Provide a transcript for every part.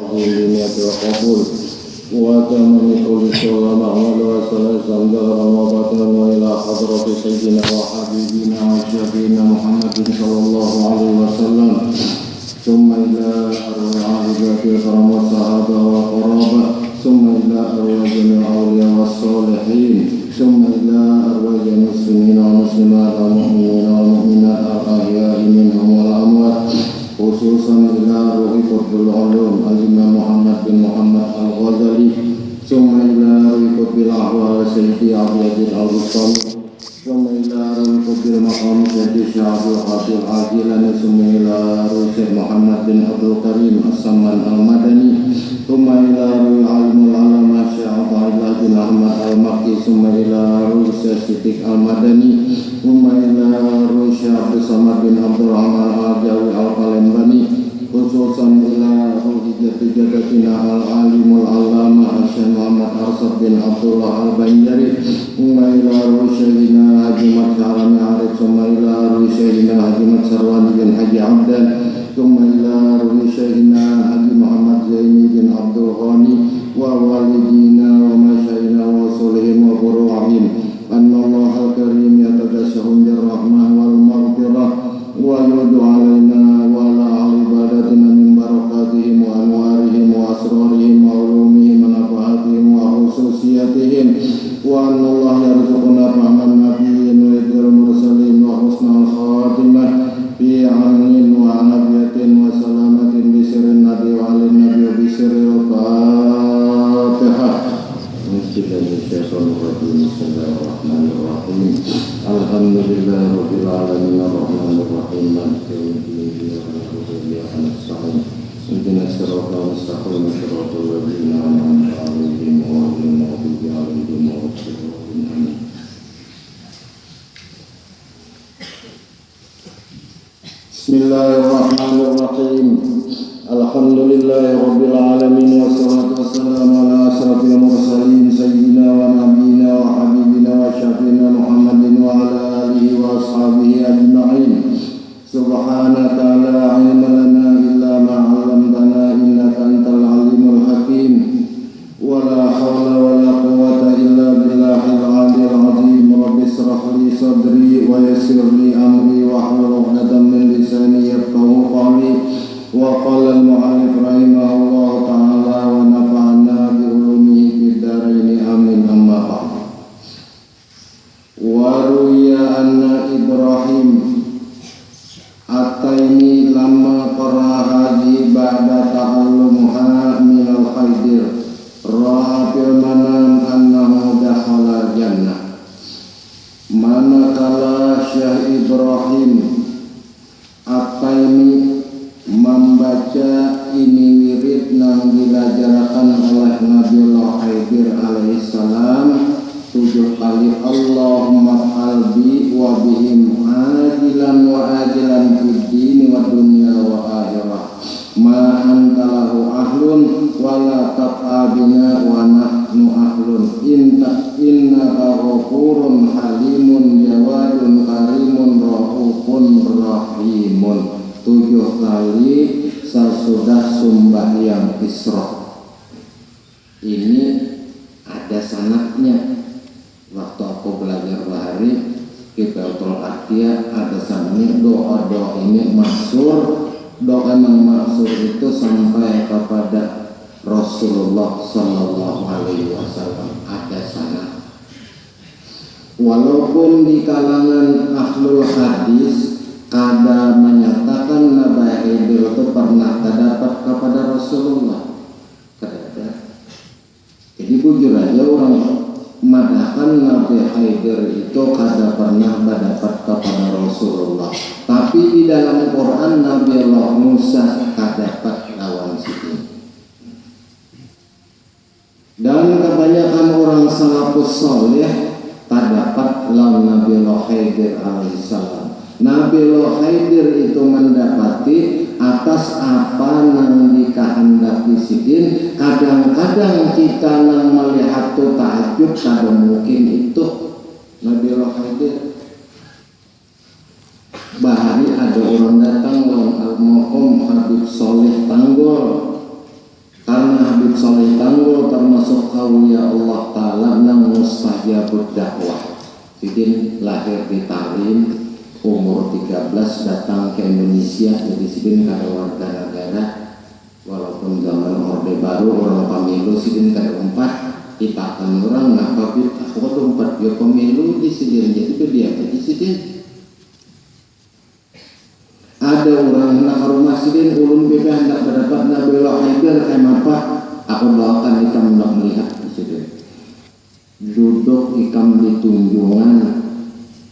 الرحيم بنية القبول وتمني كل شر محمد وصلاة ظاهرا وباطنا وإلى حضرة سيدنا وحبيبنا وشفينا محمد صلى الله عليه وسلم ثم إلى أرواح عباد الكرام والصحابة والقرابة ثم إلى أرواح جميع الأولياء والصالحين ثم إلى أرواح المسلمين والمسلمات والمؤمنين والمؤمنات الأحياء منهم والأموات خصوصا إلى روح قطب العلوم الإمام محمد بن محمد الغزالي ثم إلى روح قطب الأحوال سيدي عبد العزيز البستامي ثم إلى روح قطب المقام سيدي الشيخ عبد القادر الجيلاني ثم إلى روح الشيخ محمد بن عبد الكريم السمان المدني ثم إلى روح علم العلماء الشيخ عبد الله بن أحمد المكي ثم إلى روح الشيخ صديق المدني ثم إلى روح الشيخ عبد الصمد بن عبد الرحمن الجاوي القلمباني خصوصا إلى روح جدتنا العالم العلامة الشيخ محمد أرشد بن عبد الله البنجري ثم إلى روح شيخنا حاجي مدحرم عارف ثم إلى روح شيخنا حاجي مدسروان بن حاجي عبدان ثم إلى روح شيخنا حاجي محمد زيني بن عبد الغني ووالدينا ومشايخنا وصولهم وفروعهم أن الله الكريم يتغشهم بالرحمة والمغفرة ويرد علينا وعلى عبادتنا من بركاتهم وأنوارهم وأسرارهم وعلومهم ونفعاتهم وخصوصياتهم وأن الله يرزقنا فهم النبيين ويدير المرسلين وحسن الخاتمة في أمن وعافية وسلامة بسر النبي وعلى النبي بسر الفاتحة. Bismillahirrahmanirrahim. Alhamdulillah rabbil alamin arrahmanir rahim maliki yaumiddin iyyaka na'budu wa iyyaka nasta'in ihdinas siratal mustaqim siratal ladzina an'amta 'alaihim ghairil maghdubi 'alaihim waladdallin. Bismillahirrahmanirrahim. Alhamdulillahi rabbil alamin wassalatu wassalamu ala asrafil mursalin sayyidina wa nabiyina wa habibina wa syafiina Muhammadin wa ala alihi wa ashabihi ajma'in. Subhanaka la ilma lana illa ma 'allamtana innaka antal alimul hakim. Wa la hawla wa la quwwata illa billahil 'aliyyil 'azim. Rabbi ishrah li sadri wa yassir li amri wa hlul 'uqdatam min lisani yafqahu qawli. Wa qala al-mu'allif rahimahullah ta'ala wa nafa'ana bi ulumihi fid dharain amin amma ba'd. Wa ruya anna Ibrahim ataini lamma qara'a di ba'da ta'allumha min al-khaydir ra'a fil manam annahu dakhala jannah. Manakala Syekh Ibrahim ataini membaca ini wirid yang diajarkan oleh Nabiullah Khidir alaihissalam 7 kali Allahumma qalbi wa bihim ajilan wa ajilan fid dini wa dunya wa akhirah ma antalahu ahlun wa la taqabina wa nahnu ahlun innaka ghafurun halimun jawadun karimun rahufun rahimun. 7 kali sesudah sembahyang Isra. Ini ada sanadnya. Waktu aku belajar bahari Kitabul Atiyah ada sanadnya. Doa-doa ini masyhur. Doa yang masyhur itu sampai kepada Rasulullah sallallahu alaihi wasallam. Ada sanad. Walaupun di kalangan ahlul hadis ada menyatakan Nabi Khidir itu pernah terdapat kepada Rasulullah. Jadi bujur aja orang madahkan Nabi Khidir itu kada pernah mendapat kepada Rasulullah. Tapi di dalam Quran Nabi Allah Musa terdapat lawan situ. Dan kebanyakan orang salafus saleh terdapat lawan Nabi Allah Khidir alaihissalam. Nabiullah Khidir itu mendapati atas apa yang dikehendaki sidin. Kadang-kadang kita yang melihat itu tahajud kada mungkin itu Nabiullah Khidir. Bahari ada orang datang lawan almarhum Habib Soleh Tanggol. soleh tanggo termasuk kaulia Allah Ta'ala nang mustajabud dakwah. Sidin lahir di Tarim, umur 13 datang ke Indonesia, jadi sidin kada warga negara. Walaupun zaman Orde Baru orang pemilu sidin kada umpat, kita akan orang ngapapit aku umpat dia pemilu di sidin, jadi dia di sidin. Ada orang nak rumah sidin ulun beda hendak berdapat Nabi Haidar kayak apa? Aku doakan ikam hendak melihat di sidin. Duduk ikam di tunjungan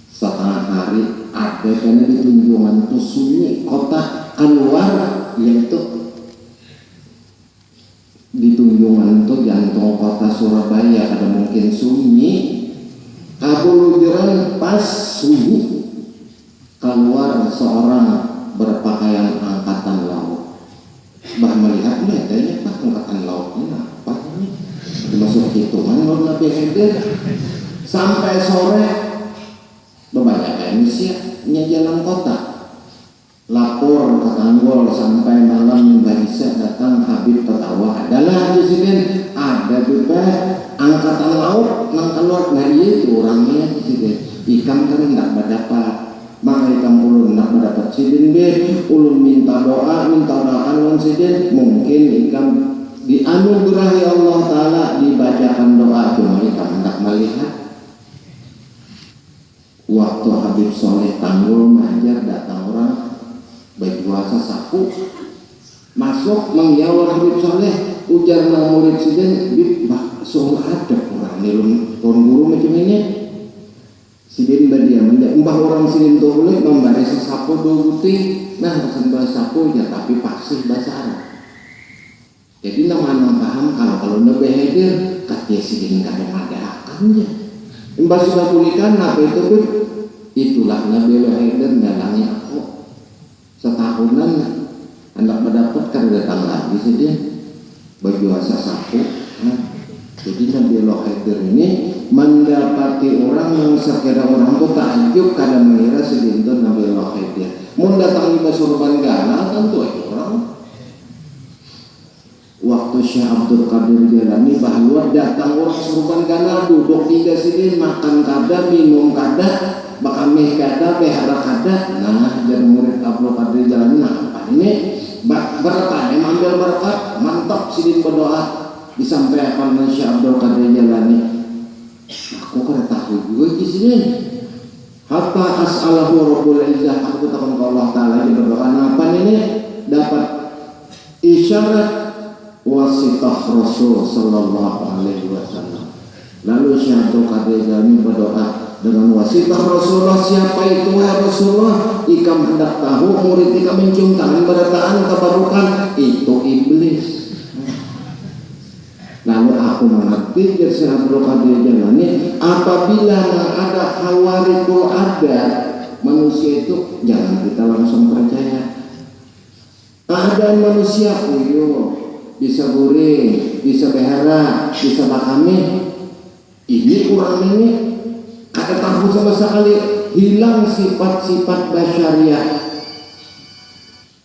setengah hari, ada karena di tunjungan itu sunyi kota keluar, yaitu di tunjungan itu jantung kota Surabaya ada mungkin sunyi. Kabulujuran pas sunyi keluar seorang berpakaian angkatan laut. Bah melihat kayaknya pak angkatan lautnya apa ini? Masuk hitungan mau Nabi Haidar. Sampai sore banyak emisinya jalan kota. Lapor ke Tanggol sampai malam Mbak datang Habib Petawa. Adalah di sini ada juga angkatan laut nang keluar. Nah itu orangnya di sini. Ikan kan tidak berdapat. Maka ikam ulun nak mendapat sidin be, ulun minta doaan ulun sidin, mungkin ikam dianugerahi Allah Ta'ala dibacakan doa, cuma ikam hendak melihat. Waktu Habib Soleh Tanggul mengajar datang orang berpuasa sapu, masuk mengjawab Habib Soleh, ujar nang murid sidin, bib bah soal ada orang ni orang guru macam ini. Sidin badia mbah orang sidin tu boleh memberi sesapu dua putih, nah sampai sapu ya tapi pasti bahasa Arab. Jadi nama paham kalau Nabi Haidar katanya sidin kadang ada akannya. Mbah sudah pulihkan apa itu pun itulah Nabi Haidar ngalangi aku setahunan hendak mendapat kan datang lagi sidin berjuasa sapu. Jadi Nabi Haidar ini mendapati orang yang sekira orang itu takjub karena mengira sedinto Nabi Haidar. Mau datangi Surban Gala tentu itu orang. Waktu Syekh Abdul Qadir Jailani bahwa datang orang Surban Gala duduk tiga sidin makan kada minum kada bakameh kada behara kada. Nah jadi murid Abdul Qadir Jailani apa ini berkah ambil berkat mantap sidin berdoa disampaikan oleh Syekh Abdul Qadir Jailani. Aku kan tahu juga di sini. Hatta as'alahu Rabbul Izzah, aku takkan ke Allah Ta'ala di berdoa apa ini dapat isyarat wasitah Rasul Sallallahu Alaihi Wasallam. Lalu Syekh Abdul Qadir Jailani berdoa dengan wasitah Rasulullah, siapa itu ya Rasulullah? Ikam hendak tahu murid ikam mencium tangan berataan kebarukan itu iblis. Lalu aku mengerti Syekh Abdul Qadir Jailani, apabila ada hawarikul ada manusia itu jangan kita langsung percaya. Ada manusia bisa guring, bisa behara, bisa bakami. Ini kurang ini ada tahu sama sekali, hilang sifat-sifat basyariah.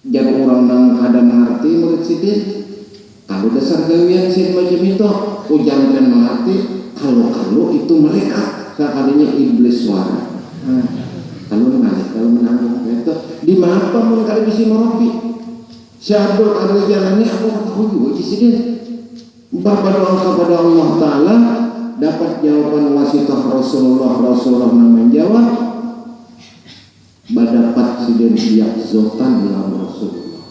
Jadi orang yang ada mengerti murid sidin. Kalau dasar gawian sih macam itu, jangan mengerti kalau itu mereka sekalinya iblis suara. Kalau menanggung itu di mana pun kalau bisa meropi. Syekh Abdul Qadir Jailani aku tahu juga di sini. Berdoa kepada Allah Ta'ala dapat jawaban wasitah Rasulullah menjawab berdapat sidin yakzotan dalam Rasulullah.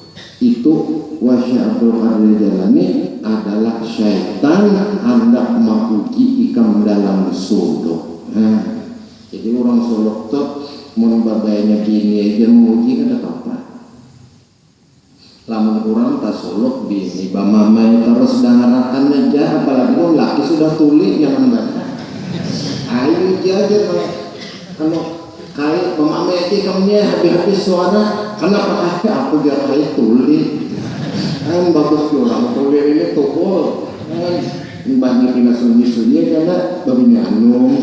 Itu Syekh Abdul Qadir Jailani adalah syaitan hendak menguji ikam dalam suluk. Jadi orang suluk tuh membabainya bini aja menguji kan apa? Lamun kurang tak suluk bini, bamamai terus dangarakan aja, apalagi mau laki sudah tuli jangan banget. Ayo aja kalau kait bamamai aja kamunya habis suara, kenapa aku gak kait tuli? Kan bagus orang tolir ini toko kan banyak yang sunyi karena babinya anung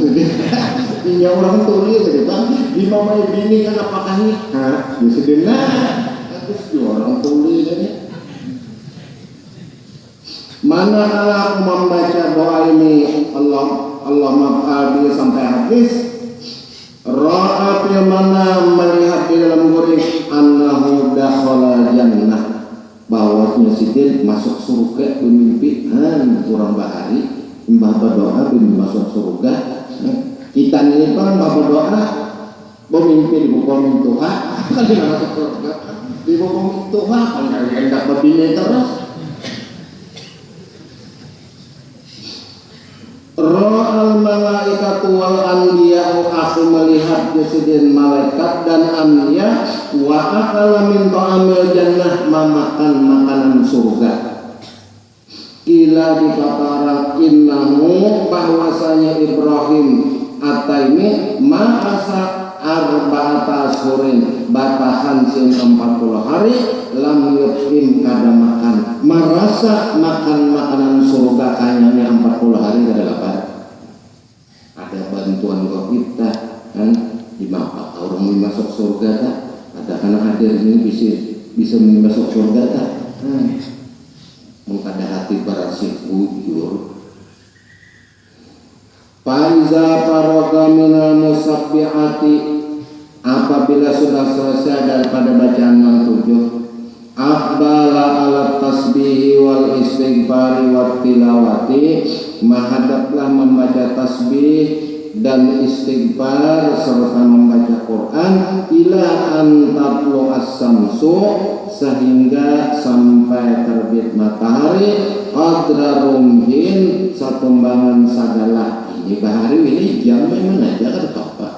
ini orang tolir gitu kan di mamai bini kan apakah ini di sedena terus orang tolir ini Manakala aku membaca doa ini Allah maf'al dia sampai habis, ra'a fil manam melihat di dalam gurih annahu dakhala jannah, bahwasanya sidin masuk surga bermimpi kurang bahari mbah berdoa bermimpi masuk surga. Kita ini kan mbah berdoa bermimpi di buku Tuhan kan di masuk surga di buku Tuhan kan hendak berbina terus. Ra'al malaikatu wal anbiya'u, aku melihat jasidin malaikat dan anbiya wa akala min ta'amil jannah, memakan makanan surga. Ila dikabarang innahu, bahwasanya Ibrahim ataimi ma'asa arba'ata ashurin, batasan sin 40 hari lam yutim kada makan, merasa makan makanan surga kayaknya 40 hari kada lapar. Ada bantuan kok kita kan di mapa orang mau masuk surga tak ada anak hadir ini bisa masuk surga tak mengkada hati barasih bujur. Faiza faraga minal musabbi'ati, apabila sudah selesai daripada bacaan yang 7, aqbala ala tasbihi wal istighfari wat tilawati, menghadaplah membaca tasbih dan istighfar serta membaca Quran, ila an tatlu as-samsu, sehingga sampai terbit matahari, qadra rumhin, satumbangan sagalah. Ini bahari ini jam mana aja kan apa.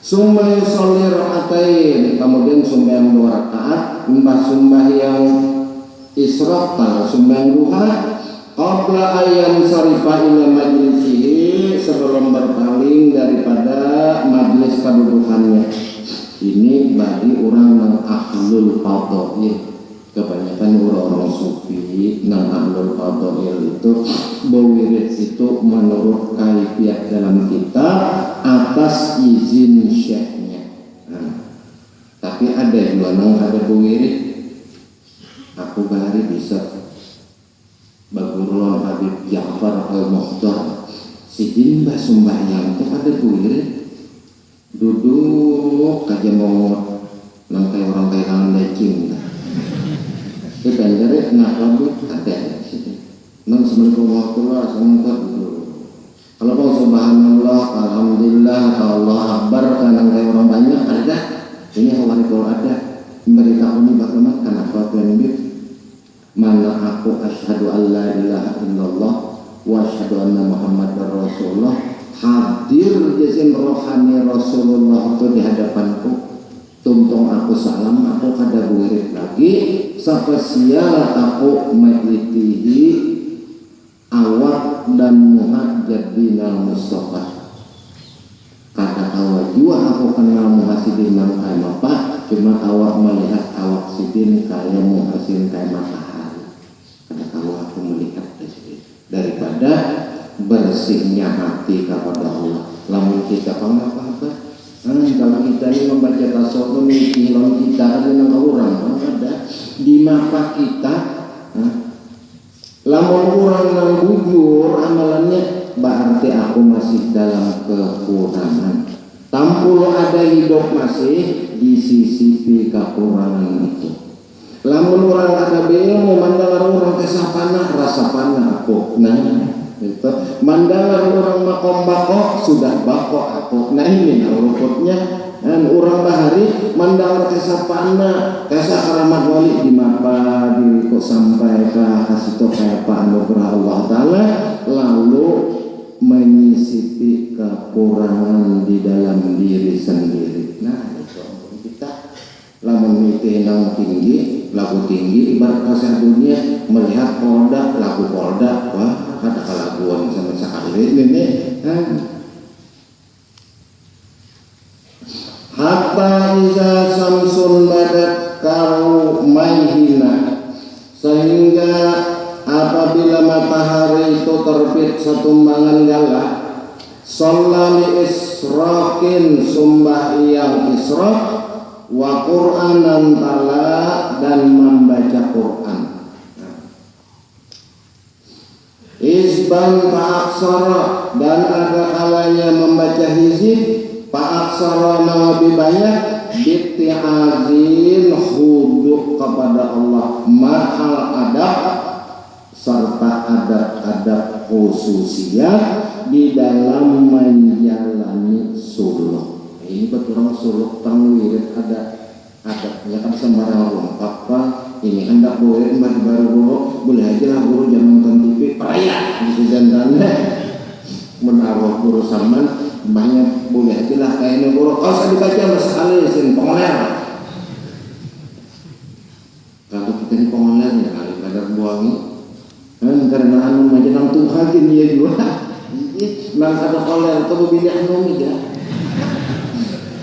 Summa yusolli rakaatain, kemudian sembahyang 2 rakaat, sembahyang isyraq kalau sembahyang duha, qabla ayyan sarifa ila majlisihi, sebelum berpaling daripada majlis kedudukannya. Ini bagi orang yang ahlul fadhail. Kebanyakan orang-orang sufi yang ahlul fadhail itu berwirid itu menurut kaifiat dalam kitab atas izin syekhnya. Tapi ada juga yang ada berwirid, aku bahari bisa bagurulon Habib Ja'far al-Mukhtar sidin mbah sembahyang itu ada berwirid duduk aja mau nang kayak orang kayak orang lecing. Itu bandara ngakabut ada situ. Nang Assalamualaikum warahmatullahi wabarakatuh. Kalau kau subhanallah, alhamdulillah, Allah akbar, karena kayak orang banyak ada. Ini awalnya kalau ada memberitahu ini bagaimana kenapa Tuhan ini mana aku asyhadu an la ilaha illallah wa asyhadu anna muhammadar rasulullah, hadir jasin rohani Rasulullah itu di hadapanku. Tuntung aku salam, aku kada buirit lagi, spesial aku mailitihi awak dan muhajjad binal Mustafa. Kada awak jua aku kenal muhasidin yang kaya apa, cuma awak melihat awak sidin kaya muhasidin kaya matahari. Kada awak aku melihat daripada bersihnya hati kepada Allah. Lamun kita apa-apa. Kalau kita ini membaca tasawuf memiliki lawan kita ada dengan orang ada di mata kita. Lamun orang yang bujur amalannya berarti aku masih dalam kekurangan. Tampul ada hidup masih di sisi kekurangan itu. Lamun orang ada ilmu mandangan orang kesapana rasa panah aku. Itu mandangan orang makom bako sudah bako aku. Nah ini ruputnya dan orang bahari mandangan kesapana kesa keramat wali di mapa di kok sampai ke kasih to kayak Pak anugerah Allah Taala, lalu menyisipi kekurangan di dalam diri sendiri. Nah itu kita lamun itu yang tinggi lagu tinggi ibarat kasih dunia melihat polda lagu polda wah ada kelaguan sama sekali ini hatta iza samsun badat kau maihina, sehingga apabila matahari itu terbit setumbangan galak, sholali israqin sumbahyang israq wa qur'anan tala dan membaca Quran. hizban fa'aksara, dan ada kalanya membaca hizib fa'aksara yang lebih banyak, bitti'azin khudu' kepada Allah, mahal adab serta adab-adab khususiyah di dalam menjalani suluk. Ini betul suluk tanwir ada adabnya, kan sembarang lengkap Pak. Ini kan tak boleh baru dulu, boleh aja lah guru zaman TV peraya gitu jantannya menaruh guru saman banyak, boleh aja lah kayaknya guru kalau saya dibaca masalah sin pengoler. Kalau kita ini pengoler ya kali kadar buangi karena anu majenang Tuhan ini ya juga nang ada koler atau bibir anu ya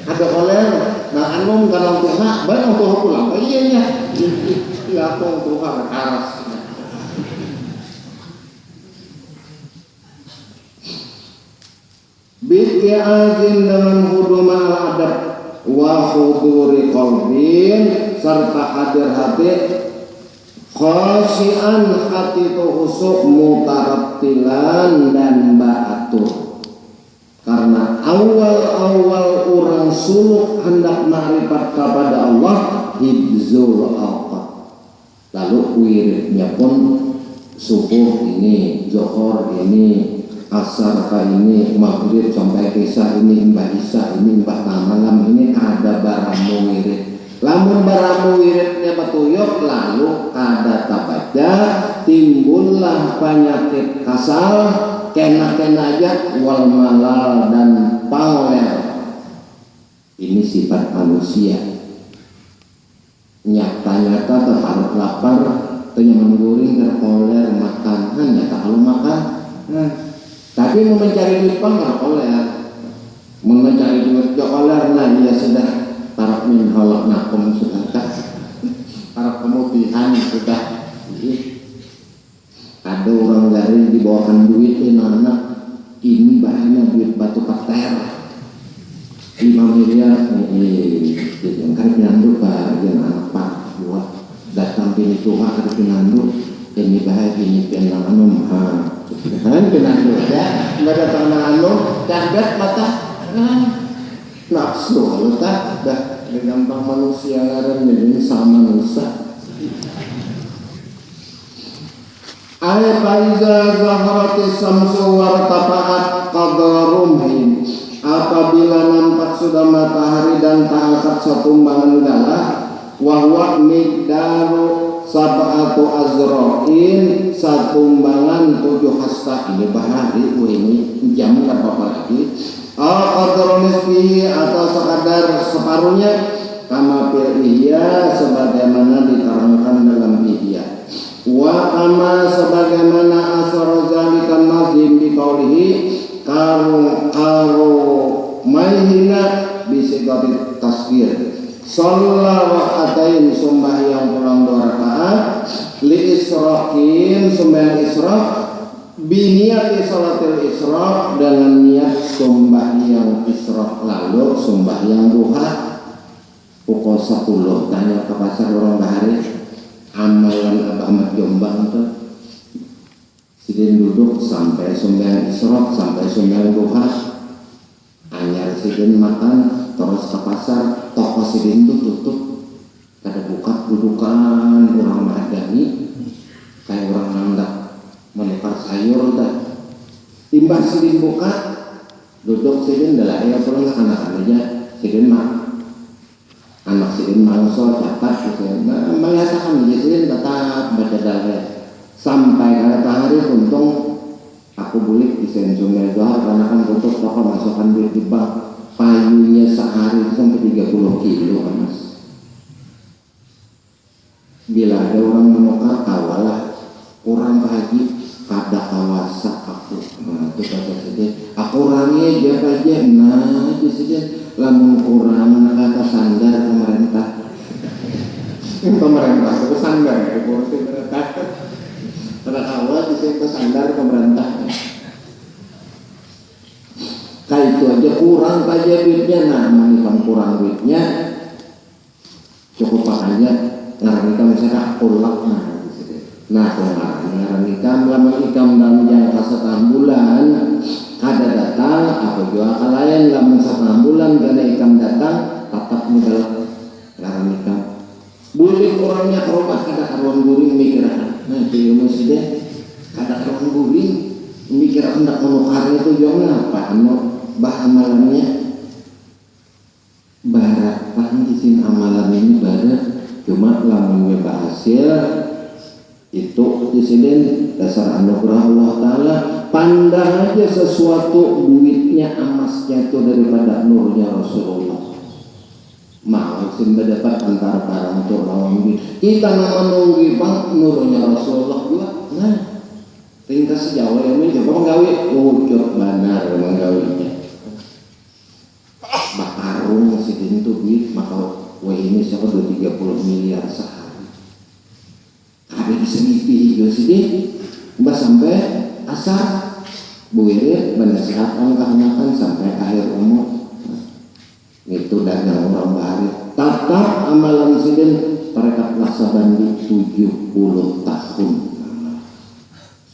ada koler nah anu karena Tuhan banyak tuh pulang iya nya iya tuh Tuhan aras bi'azin dengan huduma al-adab wa huduri qalbin serta hadir hati khasyian, hati itu khusuk, mutarattilan dan ba'atur. Karena awal-awal orang suluk hendak ma'rifat kepada Allah hibzul awqat, lalu wiridnya pun subuh ini, zuhur ini, asar ini, maghrib sampai isya ini, mbah isya ini, mbah malam ini ada baramu wirid. Lamun baramu wiridnya batuyuk lalu kada tabaca, timbullah penyakit kasal, kena-kena aja wal malal dan pangler. Ini sifat manusia. Nyata-nyata terharap lapar, tenyaman guring terkoler makan, nyata kalau makan. Tapi mau mencari duit pang koler, mau mencari duit koler, nah dia sudah taraf min halak nakum sudah taraf kemudian sudah. Ada orang garing dibawakan duit anak ini bahannya duit batu pater 5 miliar gitu kan pinanduk bagian anak pak buat datang pilih Tuhan ada pinanduk ini bahaya ini pinanduk kan pinanduk ya nggak datang pinanduk kaget mata nafsu kalau tak dah gampang manusia ngaran ini sama manusia. Ayat faiza zaharati samsu wartafa'at qadra rumhin, apabila nampak sudah matahari dan tak angkat setumbangan galah, wahwa migdaru sab'atu azra'in, satumbangan 7 hasta. Ini bahari ini jam berapa lagi? Qadra nisfihi atau sekadar separuhnya, kama fil ihya sebagaimana diterangkan dalam ihya. Wa kama sebagaimana asar zalikan nazim di qaulihi karu maihina bisigati tasbih shalla rakaatain sembahyang pulang 2 rakaat li israqin sembahyang israq biniyati salatil israq dengan niat sembahyang israq lalu sembahyang duha pukul 10 tanya ke pasar orang bahari amalan Abah Ahmad Jombang tuh sidin duduk sampai sembahyang isyraq sampai sembahyang duha anyar sidin makan terus ke pasar toko sidin tuh tutup kada buka dudukan orang madani kayak orang nandak menukar sayur dah timbang sidin buka duduk sidin adalah ayah pulang ke anak-anak aja sidin mah anak sidin mangso catat mengatakan sidin tetap baca dalil sampai hari untung aku bulik di Sensumel Doha karena kan tutup toko masukkan duit di bank payunya sehari sampai 30 kilo mas. Bila ada orang menukar kawalah orang haji kada kawasa aku itu kata sidin aku orangnya jaga aja nah itu sidin lamun kurang kata sandar pemerintah itu sandar ya kursi pemerintah pada awal itu sandar pemerintah kayak itu aja kurang aja duitnya nah manikan kurang duitnya cukup aja ngarang kita misalnya ulak nah ngaran ikam. Lamun ikam dalam jangka setengah bulan ada datang apa jua kalayan lamun setengah bulan karena ikam datang tetap modal ngaran ikam. Boleh orangnya ke rumah kada karuan guring mikirakan. Nah itu masjidnya kada karuan guring mikirakan hendak menukar itu jangan apa bahan amalannya barat paham isin amalan ini barat cuma lamun berhasil itu disini dasar anugerah Allah Ta'ala. Pandang aja sesuatu duitnya emasnya itu daripada nurnya Rasulullah. Mau sehingga dapat antara barang untuk lawan duit kita menunggu bang nurnya Rasulullah juga. Nah ringkas Jawa yang ini coba menggawi wujud benar menggawinya bakarung masih itu duit maka wah ini siapa 30 miliar sehari ada di segi hijau sini mbak sampai asar buire menasihatkan kehenakan sampai akhir umur itu dagang orang bahari tatap amalan sidin mereka laksa bandi 70 tahun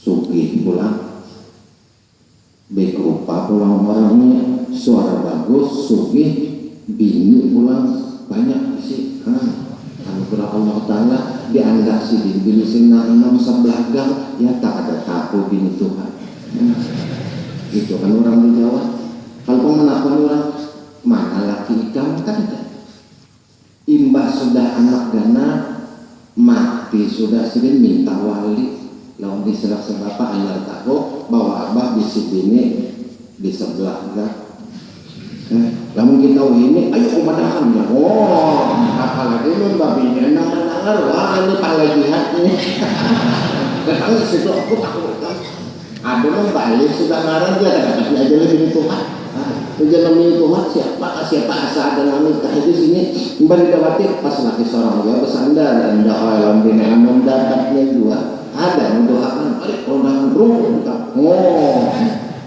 sugih pulang baik rupa pulang orangnya suara bagus sugih bini pulang banyak sih anugerah Allah Ta'ala dianggap sidin bini sinang sebelah gang ya tak ada tahu bini Tuhan itu kan orang di Jawa kalau menakoni orang mana laki ikam kan ada imbah sudah anak gana mati sudah sidin minta wali lawan diserah bapak anyar tahu bahwa abah bisi bini di sebelah gang lamun kita ini ayo kumadahan ya oh apalagi lu babinya nangar wah ini palajihat ini datang situ aku takut ada yang balik sudah ngarang dia ada aja lebih Tuhan tujuan memilih Tuhan siapa asa ada namanya di sini mbak didapati pas laki seorang ya bersandar anda alam bina anom dapatnya juga ada mendoakan balik orang ruh oh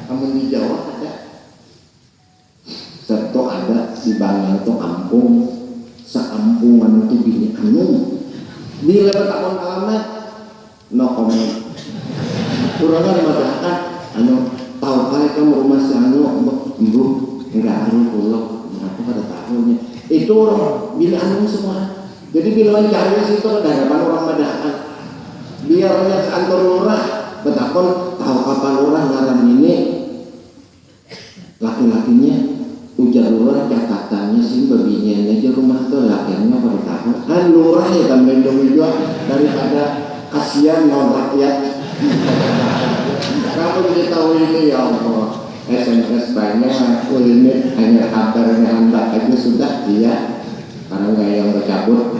kamu di Jawa ada serta ada di Banyak itu ampung seampungan itu bini anu bila bertakon alamat no comment kurangan madakan anu tahu kali kamu rumah si anu ibu enggak anu pulau apa pada tahunnya itu orang bini anu semua jadi bila mencari situ ada hadapan orang madakan biarnya ke kantor lurah bertakon tahu kapan lurah ngaran ini laki-lakinya ujar lurah catatannya sih babinya aja rumah tuh lakiannya pada tahu kan lurah ya kan mendung juga daripada kasihan non rakyat kamu diketahui ini ya Allah SMS banyak ini hanya kabarnya anda aja sudah iya karena nggak yang bercabut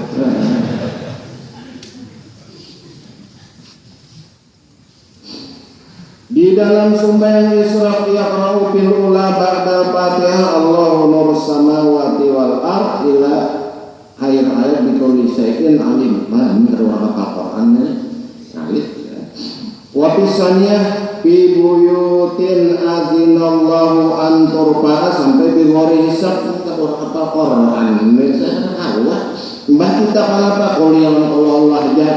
di dalam sembahyang Isra yaqra'u fil ula ba'dal Fatihah Allahu nurus samawati wal ard ila akhir ayat bi kulli syai'in alim. Nah, ini terwara Al-Qur'an alif. Wa pisaniyah fi buyutin azinallahu an turfa'a sampai bi ngori hisab terwara Al-Qur'an. Misalnya Allah mbah kita palapa kuliah Allah aja.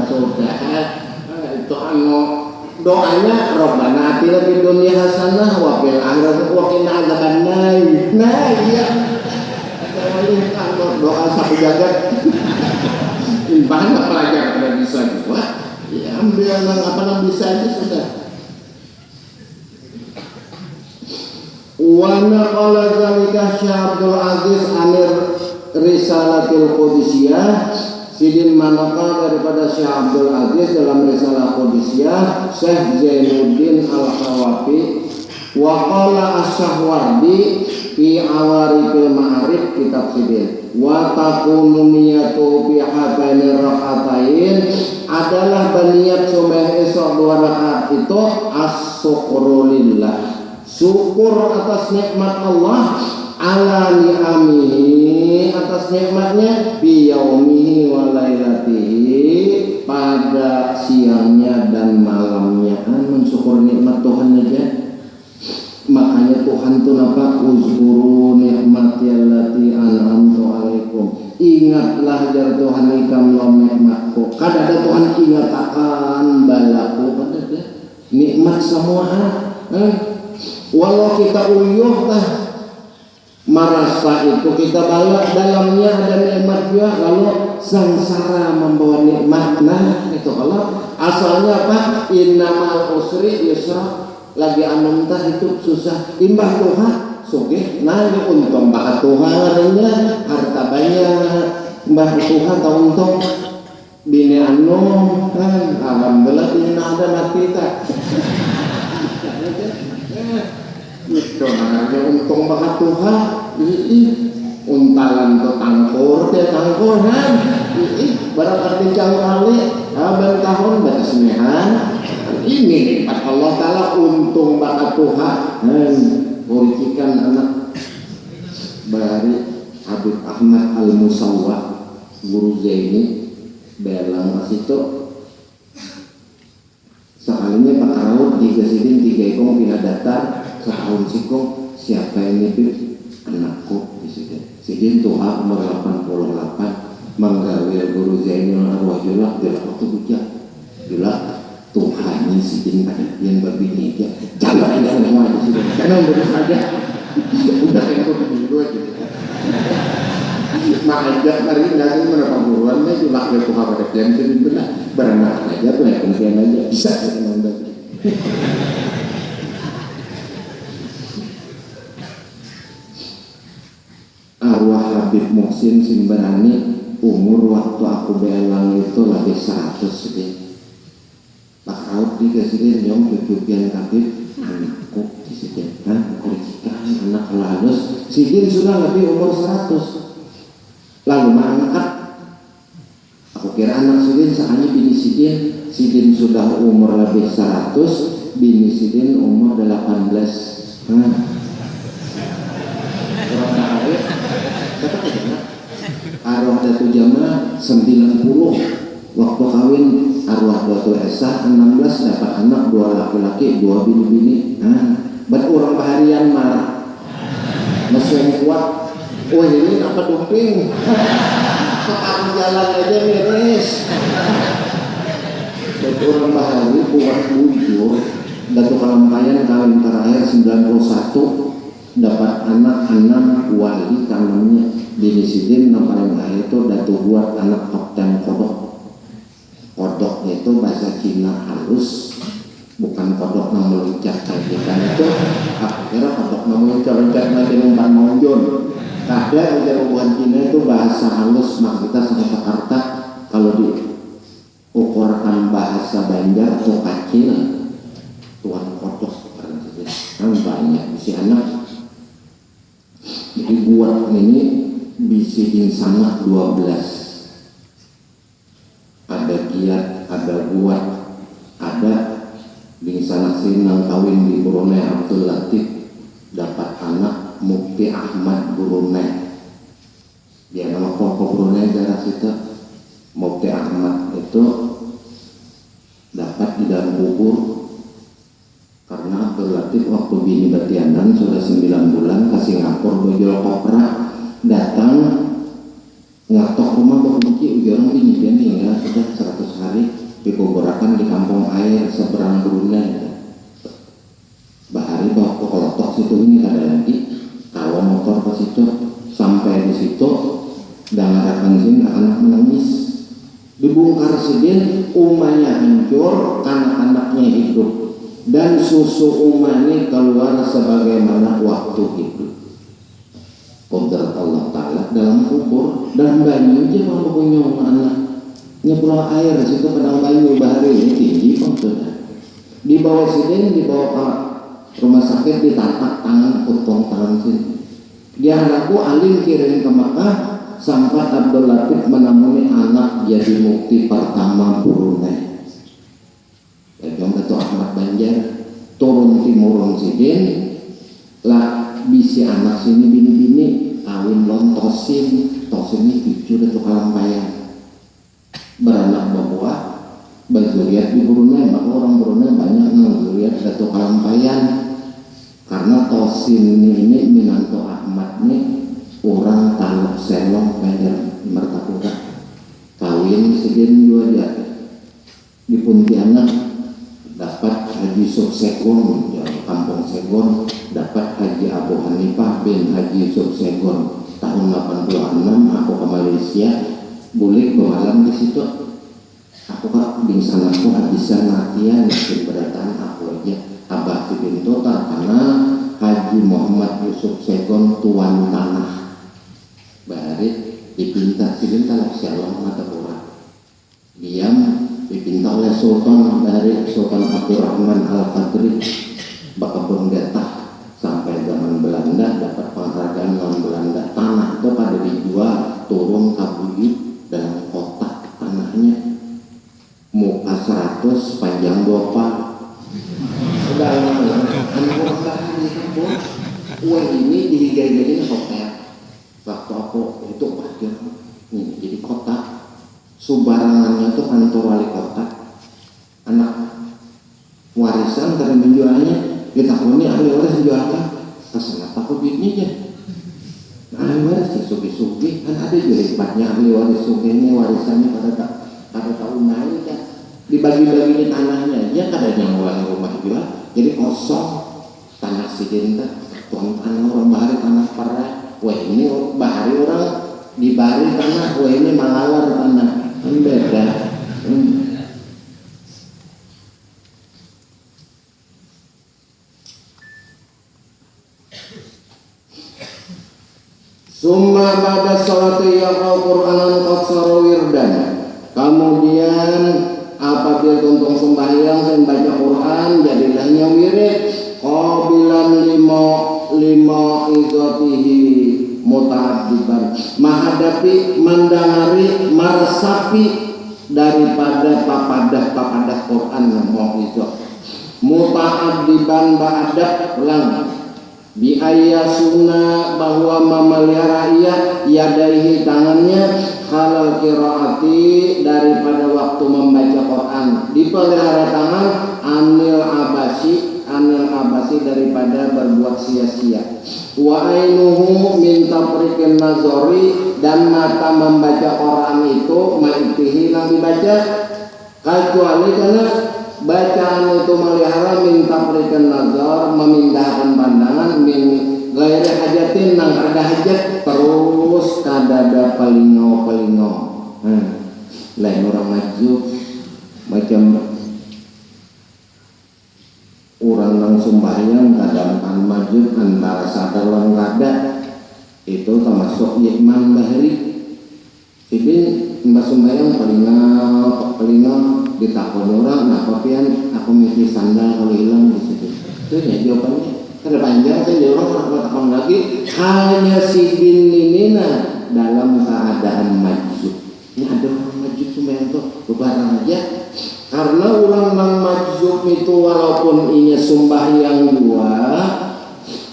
Sudah itu anu doanya Rabbana atina fid dunya hasanah wa fil akhirati wa qina adzabannar. Nah iya kalau doa satu jagat banyak pelajar tidak bisa buat ya ambil apa yang bisa aja sudah. Wa naqala zalika Syekh Abdul Aziz anir Risalatil Qudusiyah Sidin manakal daripada Syekh Abdul Aziz dalam risalah Qudusiyah Syekh Zainuddin Al-Khawafi wa qala Asy-Syahwardi fi Awarifil Ma'arif kitab Sidin wa takunu niyatu fi hataini rakaatain adalah berniat subuh esok 2 rakaat itu as-syukru lillah syukur atas nikmat Allah ala ni'amihi atas nikmatnya biyaumihi wa lailatihi pada siangnya dan malamnya mensyukur nikmat Tuhan aja. Makanya Tuhan itu napa uzkuru nikmati allati an'amtu alaikum ingatlah jar Tuhan ikam lo nikmatku kada ada Tuhan ingat akan bal nikmat semua. Walau kita uyuh tah merasa itu kita balik dalamnya ada nikmat juga, lalu sengsara membawa nikmat. Nah itu kalau asalnya apa? Innamal usri yusra, lagi anu tah itu susah imbah Tuhan sugih. Nah untung bakat Tuhan adanya harta banyak, mbah Tuhan tau untung bini anu kan alhamdulillah bini ada mati tak. Itu aja untung bakat Tuhan. Untalan tuh tangkur teh tangkuran. Barang arti kali abang tahun batas mehan. Ini nikmat Allah Ta'ala, untung bakat Tuhan. Kurikikan anak bari Habib Ahmad Al-Musawwa guru Zaini belang pas itu sekalinya Pak Raud digasidin 3 ekong pindah datar setahun sikong siapa yang nipit anakku sidin Tuhan umur 88 menggawil guru Zaini arwah julak dia waktu bujak julak Tuhannya sidin pada yang berbini aja jangan ada semua di situ karena udah saja udah kayak aku begitu aja makanya hari ini nanti mendapat guruannya julak dia Tuhan pada yang sidin benar berenang aja tuh ya mungkin aja bisa dengan baik. Arwah Habib Muhsin Simbarani umur waktu aku belang itu lagi 100 sedih. Pak Raud dikasih nyong kejubian Habib anakku disediakan kurikikan anak halus sidin sudah lebih umur 100 lalu mangkat aku kira anak sidin saatnya bini sidin sudah umur lebih 100 bini sidin umur 18 orang kaya arwah Datu Jama 90 waktu kawin arwah Datu Esa 16 dapat anak 2 laki-laki 2 bini-bini. Buat orang baharian mah mesin kuat. Oh ini apa dumping sekarang jalan aja beres. Buat orang bahari kuat bujur Datu Kalampayan kawin terakhir 91 dapat anak 6 wali kanannya bini sidin yang paling akhir itu Datu buat anak Kapten kodok itu bahasa Cina halus bukan kodok yang meluncat kan itu aku kira kodok yang meluncat nanti numpan monjon ada ujar hubungan Cina itu bahasa halus mak kita sama Jakarta kalau diukurkan bahasa Banjar tuh kecil tuan kodok kan banyak si anak jadi buat ini bisikin sama 12 ada giat, ada buat, ada bingsanak sinang kawin di Brunei Abdul Latif dapat anak Mufti Ahmad Brunei dia nama pokok Brunei daerah situ Mufti Ahmad itu dapat di dalam kubur karena Abdul Latif waktu bini batianan sudah 9 bulan ke Singapura bojol kopra datang ngatok rumah berkunci ujarang bini dia tinggal sudah 100 hari dikuburakan di kampung air seberang Brunei bahari bawa ke kelotok situ ini ada lagi kalau motor ke situ sampai di situ dan ngarakan sini anak menangis dibongkar sidin umahnya hancur anak-anaknya hidup dan susu umahnya keluar sebagaimana waktu hidup kodrat Allah Ta'ala dalam kubur dan banyu aja kalau punya anak nyebrang air situ pedang banyu bahari ini tinggi maksudnya dibawa sidin dibawa ke rumah sakit ditapak tangan potong tangan sini dia anakku alim kirim ke Mekah sampai Abdul Latif menemui anak jadi mufti pertama Brunei yang Datu Ahmad Banjar turun timurun sidin lah bisi anak sini bini-bini kawin lon tosin ini cucu Datu Kalampayan beranak berbuah berzuriat di Brunei maka orang Brunei banyak ngezuriat Datu Kalampayan karena tosin ini Minanto Ahmad ini orang Taluk Selong Banjar Mertapura kawin sidin dua dia di Pontianak dapat Haji Subsegon ya, Kampung Segon dapat Haji Abu Hanifah bin Haji Subsegon tahun 86. Aku ke Malaysia boleh bermalam di situ. Aku kan di sana aku habisan latihan bikin berataan aku aja Abah bin Totar karena Haji Muhammad Yusuf Segon tuan tanah barit dipinta lah Shalom mata orang diam dipinta oleh Sultan dari Sultan Abdurrahman Al-Qadri bakabun getah sampai zaman Belanda dapat penghargaan non Belanda. Tanah itu pada dijual turun ke buyut dalam kotak tanahnya muka 100 panjang 2 pak. Udah anak orang bahan di kampung uang ini dihigai-higai hotel. Waktu aku itu wajar nih jadi kota subarangannya itu kantor wali kota anak warisan karena menjualnya kita ini ahli waris menjualkan kesana takut duitnya aja ahli waris ya sugi-sugi kan ada jelipatnya ahli waris suginya warisannya pada tahun naik ya dibagi-bagi di tanahnya aja kadang yang ulang rumah jual jadi kosong tanah sidenta tuan orang bahari tanah perak. Wah ini bahari orang di bari tanah, wah ini malawar tanah, kan beda. Summa pada salat yaqra'u Qur'anan qatsara wirdan. Kemudian apabila tuntung sembahyang dan baca Quran jadilahnya wirid qabilan lima idatihi muta'addiban menghadapi mendangari marsapi daripada papadah Quran mau'izah muta'addiban ba'adab ulang biayasuna bahwa memelihara yadaihi tangannya halal qiraati daripada waktu membaca Quran dipelihara tangan anil abasi daripada berbuat sia-sia wa ainuhu min tafriqin nazari dan mata membaca Quran itu maitihi yang dibaca kecuali karena bacaan itu melihara min tafriqin nazar memindahkan pandangan min gairi hajatin nang ada hajat terus kadada palingo lain orang maju macam orang nang sembahyang kadang kan maju antara sadar lan kada itu termasuk iman bahari jadi mbak sembahyang palinga ditakoni orang nah kopian aku mesti sandal kalau hilang di situ itu ya jawabannya kada panjang saya orang takon lagi hanya si binina dalam keadaan maju ini ada orang maju sembahyang tuh bebarang aja karena orang nang majzub itu walaupun inya sembahyang dua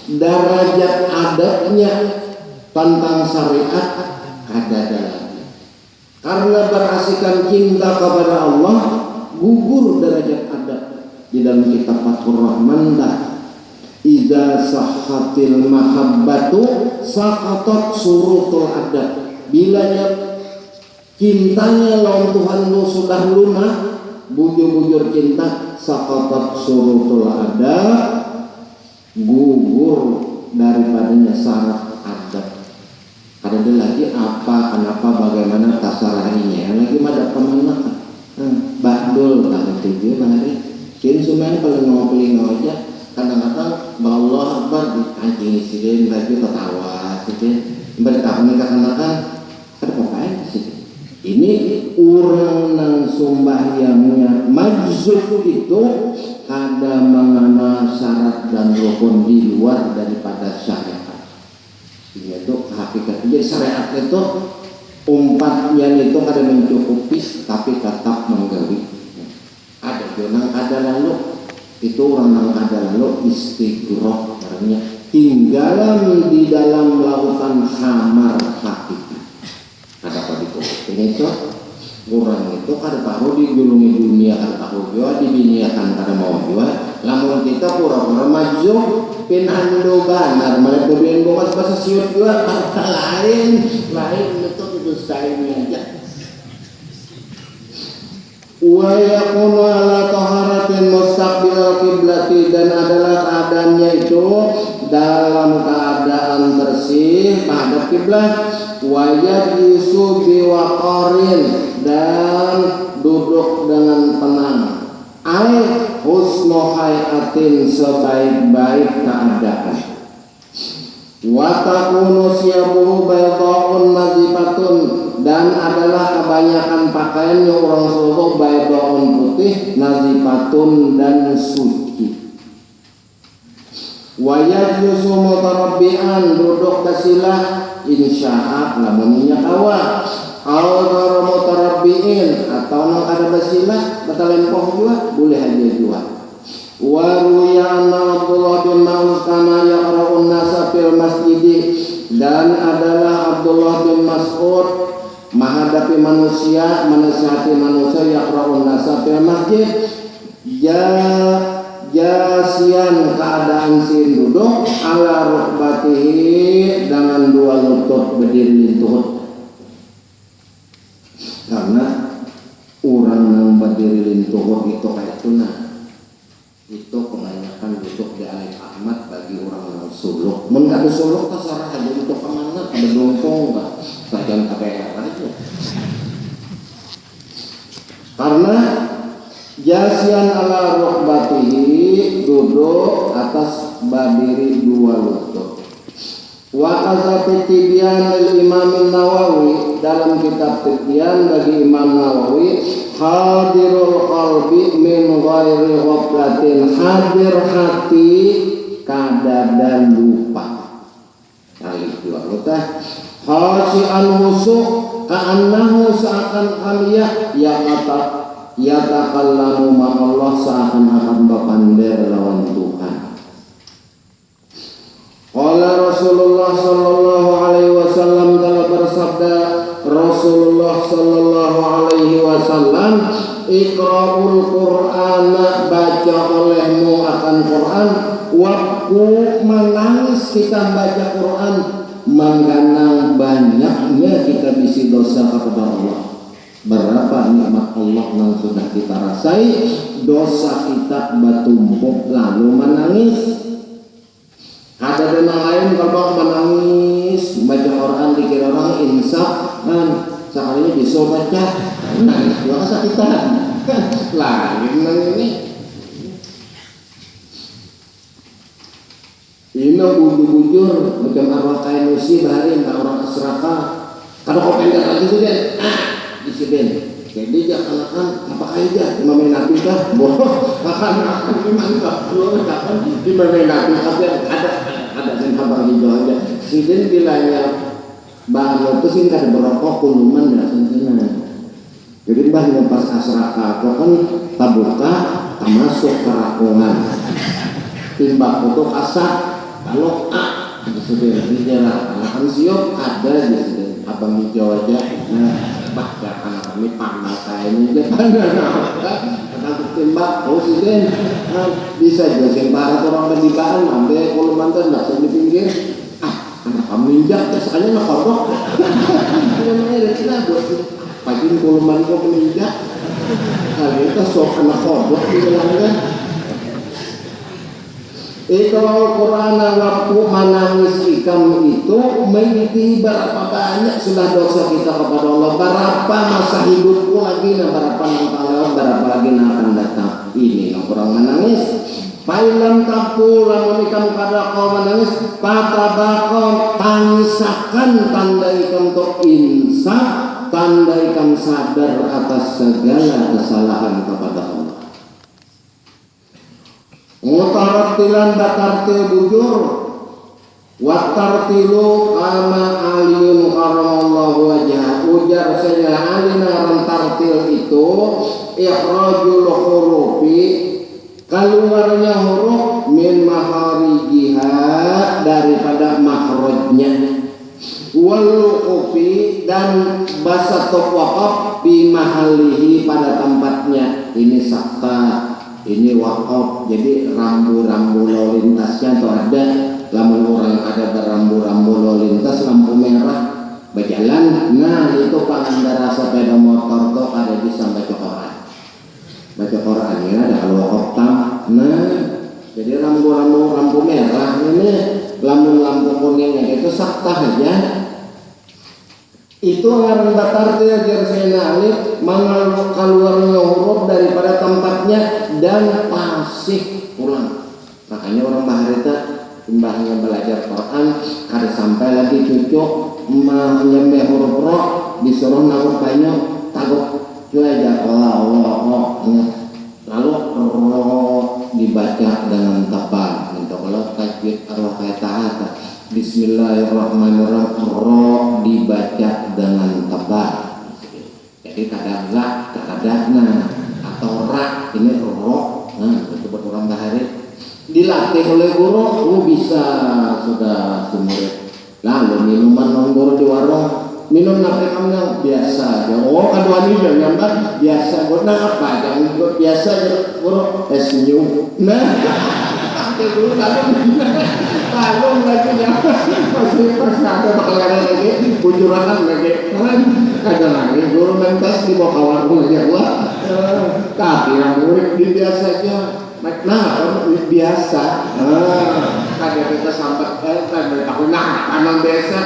derajat adabnya tentang syariat ada lagi karena berasikan cinta kepada Allah gugur derajat adab di dalam kitab Fathur Rahman idza sahhatil mahabbatu saqatat surutul adab bilanya cintanya lawan Tuhan lu sudah lunak bujur-bujur cinta saqatat surutul adab gugur daripadanya syarat adab ada lagi apa kenapa bagaimana tasarahnya yang lagi ada kemana badul tak setuju mari kin sumen pelingo aja kadang-kadang Allah Akbar anjing sidin lagi ketawa sidin bertahun kadang-kadang ada apa sih ini orang nang sembahyangnya majzub itu ada mengenal syarat dan rukun di luar daripada syariat. Ini itu hakikat. Jadi syariat itu umpatnya itu kada mencukupi tapi tetap menggali. Ada yang ada lalu itu orang yang ada lalu istighroh karena tinggalan di dalam lautan hamar hakikat. Ada apa itu? Ini itu orang itu kada tahu di gulungi dunia kada tahu juga dibiniakan kada mau juga. Lamun kita pura-pura maju pinando banar mereka bilang bokas bahasa siut juga lain itu stylenya aja. Wa yakunu ala taharatin mustaqbilal menghadap kiblat. Wa yajlisu biwaqarin, dan duduk dengan tenang. Husnu hayatin, sebaik-baik keadaan. Wa takunu siyabuhu bayda'un nazifatun, dan adalah kebanyakan pakaiannya orang Solo bayda'un putih, nazifatun dan suci. Wa yajlisu mutarabbi'an, duduk kasilah insya'a lamunnya kawa. Al-ghara mutarabbi'in, atau nang kada basilah batalempoh juga boleh aja juga. Wa ruya anna Abdullah bin Mas'ud kana yaqra'un nasa fil masjid, dan adalah Abdullah bin Mas'ud menghadapi manusia, menasihati manusia, yaqra'un nasa fil masjid, jasian keadaan sin duduk, ala rukbatihi, dengan dua lutut berdiri lintut. Karena orang yang berdiri lintut itu kayak tunah, itu kebanyakan duduk di Alif Ahmad bagi orang yang suluk. Menggak ada suluk terserah aja duduk kemana, ada dongkong enggak, sajan KPR aja. Karena jasian ala rukbatihi, duduk atas berdiri dua lutut. Wa azati tibyan al-Imam Nawawi, dalam kitab tibyan bagi Imam Nawawi, hadirul qalbi min ghairi ghaflatin, hadir hati kadada lupa. Kali dua lutah. Khashi'an husuk ka'annahu seakan ya takallamu ma'allah, seakan-akan bapander lawan Tuhan. Qala Rasulullah sallallahu alaihi wasallam, telah bersabda Rasulullah sallallahu alaihi wasallam, iqra'ul Qur'ana, baca olehmu akan Quran, wabku, menangis kita baca Quran, mengganang banyaknya kita bisi dosa kepada Allah. Berapa nikmat Allah yang sudah kita rasai, dosa kita bertumpuk lalu menangis. Ada dengan lain kalau menangis baca Quran dikira orang insaf, sekalinya bisa baca nangis juga kesakitan. Lah ini bujur-bujur macam arwah kain usi bahari entah orang asraka. Kalau kau pendek lagi sudah, disiden. Jadi jangan apa aja dimamin nabi kah? Boh, akan dimana? Belum akan dimamin nabi ada yang kabar hijau aja. Siden bilangnya bahan itu sih kada berokok kuluman ya sendiri. Jadi bahan pas asraka kau kan tabuka, termasuk kerakungan. Timbak itu kasar, kalau diseden bicara anak siop ada diseden abang hijau aja. Baca anak kami panah kayaknya aja tembak presiden bisa jelasin para orang pendidikan sampai kalau mantan nggak sampai pinggir anak kami injak sekalian nggak kodok namanya dari sana buat pagi kalau mantan menginjak kali itu sok anak kodok bilangnya. Kalau Quran waktu menangis ikam itu mengikuti berapa banyak sudah dosa kita kepada Allah, berapa masa hidupku lagi, berapa nanti berapa lagi akan datang. Ini orang menangis. Failam tapu lamun ikam kada kau menangis, patabakon tangisakan tanda ikam untuk insaf, tanda ikam sadar atas segala kesalahan kepada Allah. Mutartilan batartil bujur, watartilu kama aliyun karamallahu wajah. Ujar saya alina rantartil itu ikhrajul hurufi, keluarnya huruf min maharijiha, daripada makhrajnya, waluqufi, dan basa waqaf bi mahalihi, pada tempatnya. Ini sakta, ini wakaf. Jadi rambu-rambu lalu lintasnya atau ada, lamun orang ada berambu-rambu lalu lintas, lampu merah berjalan, nah itu pengendara sepeda motor tuh ada di sampai ke Quran. Baca Quran ya, ada kalau wakaf tam. Nah, jadi rambu merah ini, lampu kuningnya itu sakta aja. Itu ngaran batar teh jar Sayyidina Ali mangalu keluarnya huruf daripada tempatnya dan pasih pulang. Makanya orang baharita mbahnya belajar Quran ada sampai lagi cucu nyembeh huruf roh disuruh nanggung banyak tagok cuy aja Allah lalu roh dibaca dengan tebal untuk kalau tajwid roh kayak ta'ata Bismillahirrahmanirrahim roh dibaca dengan tebal. Jadi kadang la, kadang na atau ra ini roh. Nah, itu buat orang bahari dilatih oleh guru, bisa sudah murid. Lalu minuman non guru di warung minum nape kamu biasa aja. Oh kadang ini nyambat biasa. Guru apa? Jangan biasa aja guru es senyum. Nah, guru lalu lagi masih pas ada bakalan lagi bujuran lagi kadang lagi guru mentas di bawah warung aja gua tapi yang murid di biasa aja nah biasa kadang kita sampai kadang aku kanan biasa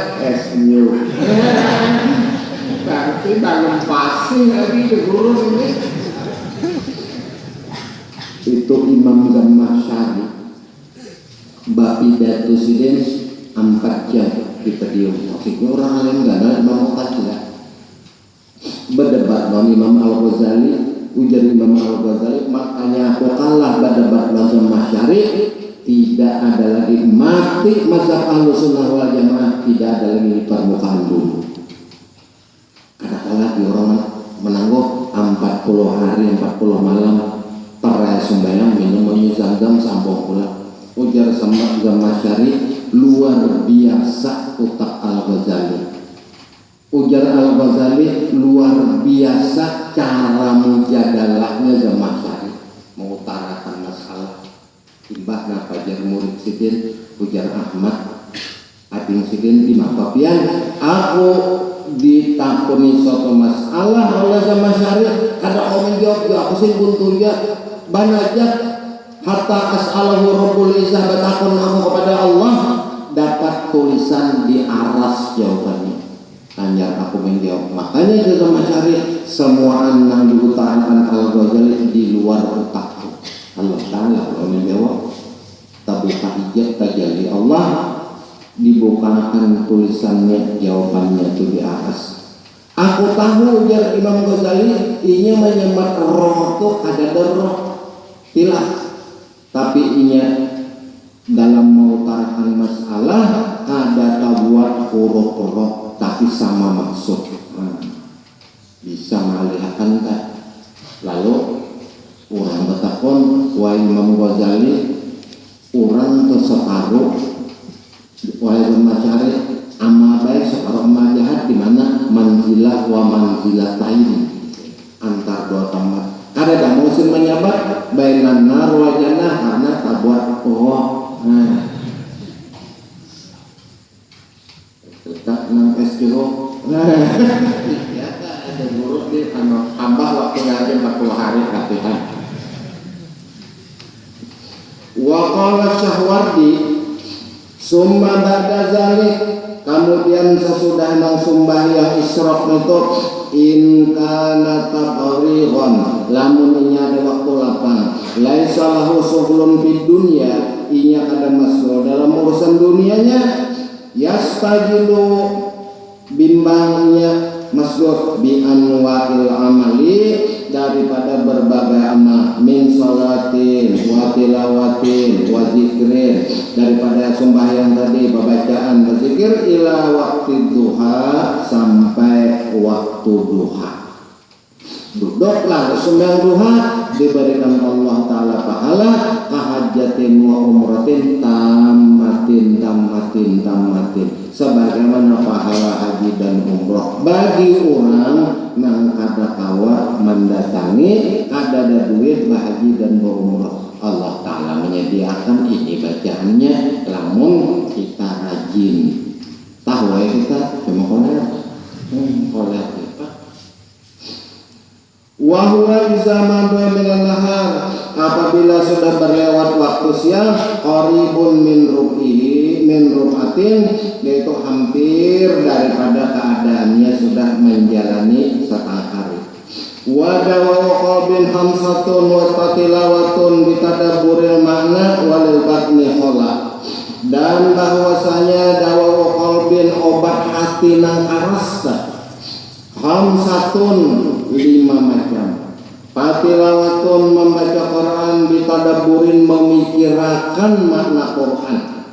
senyum berarti bangun pasti lagi ke guru ini itu Imam Zamakhsyari Bapidatu Sidin 4 jam di podium. Maksudnya orang lain enggak ada Imam Mu'tazilah berdebat dengan Imam Al-Ghazali, ujar Imam Al-Ghazali, makanya aku kalah berdebat dengan Zamakhsyari. Tidak ada lagi mati mazhab Ahlussunnah wal Jamaah, tidak ada lagi di permukaan bumi. Kadang lagi orang menangguh 40 hari 40 malam perai sembahyang minum Zam-Zam sambung pulang. Ujar sama Zamakhsyari luar biasa utak Al-Ghazali. Ujar Al-Ghazali luar biasa cara mujadalahnya Zamakhsyari mengutarakan masalah. Timbahna pajar murid sidin ujar Ahmad Ading sidin di Mapapian aku ditakuni suatu masalah oleh Zamakhsyari kada mau menjawab aku sih buntu ya banajat hatta as'alahu rabbul izzah batakun aku kepada Allah dapat tulisan di aras jawabannya hanya aku menjawab. Makanya Zamakhsyari semua yang diutarakan Al-Ghazali di luar otakku. Allah Ta'ala kalau menjawab tabuka ijab tajalli Allah dibukakan tulisannya jawabannya itu di aras. Aku tahu ujar Imam Ghazali ini menyemat roh itu ada roh hilang. Tapi inya dalam mengutarakan masalah ada tabuat huruf-huruf tapi sama maksud. Bisa melihatkan tak? Lalu orang bertakon, wahai Imam Ghazali, orang terseparuh, wahai Zamakhsyari, amal baik separuh amal jahat di mana manzilah wa manzilah taini antar dua tempat. Ada tak musim menyabat bainan nar wa jannah karena tabuat tetap 6 kilo ya ada guru di tambah waktu ngaji 40 hari latihan. Wa qala Syahwardi summa ba'da zalik kemudian sesudah nang sembahyang Isra itu in kana taqriran lamun inya ada waktu lapang laisa lahu syughlun fid dunya inya kada masuk dalam urusan dunianya yastajilu bimbangnya masuk bi anwa'il amali daripada berbagai amal min salatin wa tilawatin wa zikrin daripada sembahyang tadi pembacaan berzikir ila waktu duha sampai waktu duha duduklah sembahyang duha diberikan Allah Ta'ala pahala kahajatin wa umratin tamatin sebagaimana pahala haji dan umrah bagi orang yang kada kawa mendatangi kada ada duit haji dan berumrah. Allah Ta'ala menyediakan ini bacaannya lamun kita rajin tahu ya kita cuma oleh kita wahwa izama minal nahar apabila sudah berlewat waktu siang qaribun min ruqihi min ru'atin, yaitu hampir daripada keadaannya sudah menjalani setengah hari. Wa dawa qalbin hamsatun wa tilawatun bitadaburil makna walil batni khola. Dan bahwasanya dawa qalbin obat hati nang arasta hamsatun 5 macam. Fatilawatun membaca Quran, bitadaburin memikirkan makna Quran,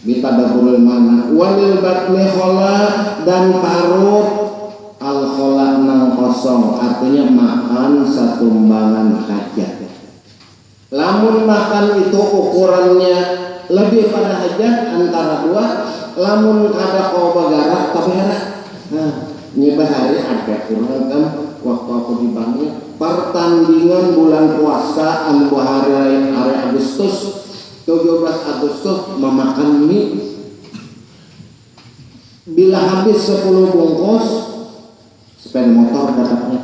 bitadaburin makna, walil batni khola dan parut al khola nang kosong, artinya makan satumbangan hajat. Lamun makan itu ukurannya lebih pada hajat antara 2, lamun kada kau bagara tapi hara. Nyebah hari ada kurang kan waktu aku di Bangnya pertandingan bulan puasa anu hari Agustus 17 Agustus memakan mie, bila habis 10 bungkus sepeda motor dapatnya.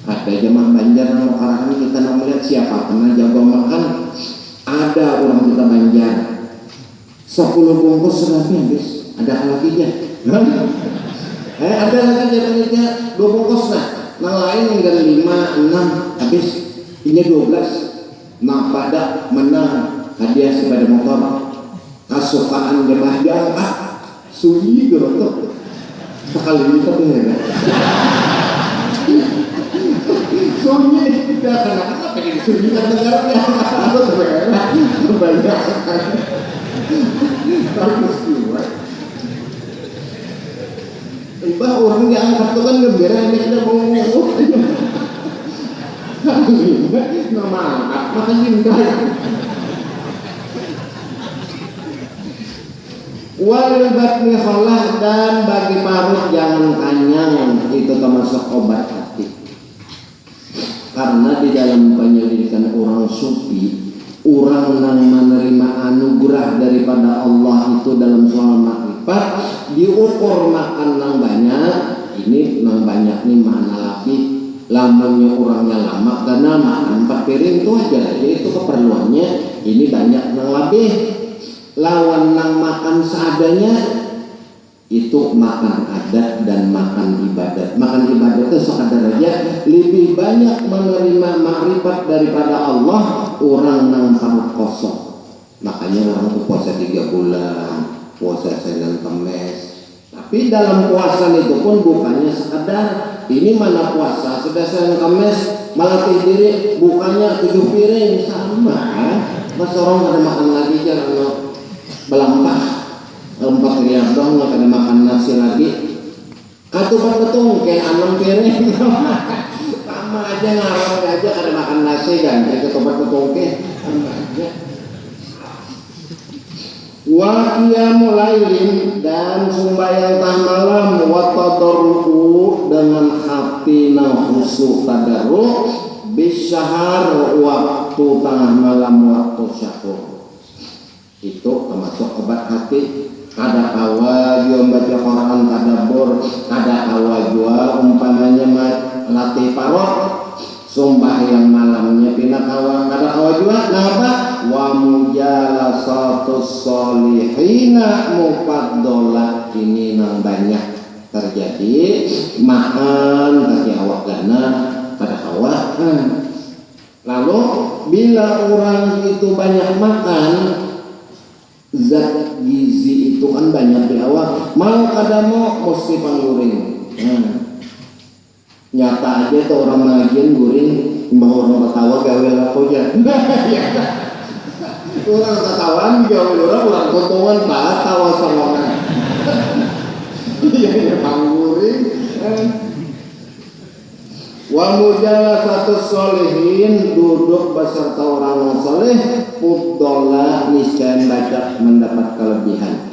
Ada jemaah Banjar mau arahan kita melihat siapa pernah jago makan, ada orang kita Banjar 10 bungkus sudah habis, ada lagi ya. Ada lagi jadinya 2 bungkus nah lain yang dari 5, 6 habis, ini 12. Nah pada menang hadiah sepeda motor kasukaan jemaah diangkat sunyi gerotok sekali ini tapi hebat sunyi tidak kenapa pengen sunyi kan negaranya aku terbanyak banyak bagus juga. Mbah orang yang angkat itu kan gembira, ini kita mau ngomong nama angkat, makan indah. Walil batni kholah, dan bagi parut jangan kanyang, itu termasuk obat hati. Karena di dalam penyelidikan orang sufi, orang yang menerima anugerah daripada Allah itu dalam soal makrifat diukur makan nang banyak. Ini nang banyak nih mana lagi lamunnya orangnya lama karena makan 4 piring itu aja, jadi itu keperluannya. Ini banyak nang lebih lawan nang makan seadanya itu makan adat dan makan ibadat. Makan ibadat itu sekadar aja lebih banyak menerima makrifat daripada Allah orang nang perut kosong. Makanya orang itu puasa 3 bulan, puasa Senin Kamis. Tapi dalam puasa itu pun bukannya sekadar ini mana puasa sudah Senin Kamis melatih diri bukannya 7 piring sama. Masa orang ada makan lagi jangan belampah 4 riak dong nggak ada makan nasi lagi. Katupan betung kayak 6 piring sama aja ngarang aja ada makan nasi kan kayak katupan betung kayak sama aja. Wa qiyamul lailin, dan sembahyang tah malam, wa tadarru'u dengan hati nang khusyuk tadarru' bisyahar waktu tengah malam waktu syahur. Itu termasuk obat hati. Kada kawa jua baca Quran tadabbur, kada kawa jua umpamanya latih parot sembahyang malamnya pina kawa, kada kawa jua napa wa mujalasatus solihina mufaddolah. Ini nang banyak terjadi makan kaki awak gana kada kawa. Lalu bila orang itu banyak makan, zat gizi itu kan banyak di awak, mau kada mau mesti pangguring. Nyata aja tuh orang majian guring mbah orang ketawa gawe apa aja. Orang ketawan gawe orang tontonan tak tawa sorangan. Iya pangguring. Wa mujalasatus sholihin, duduk beserta orang yang saleh, fuddolah niscaya mendapat kelebihan.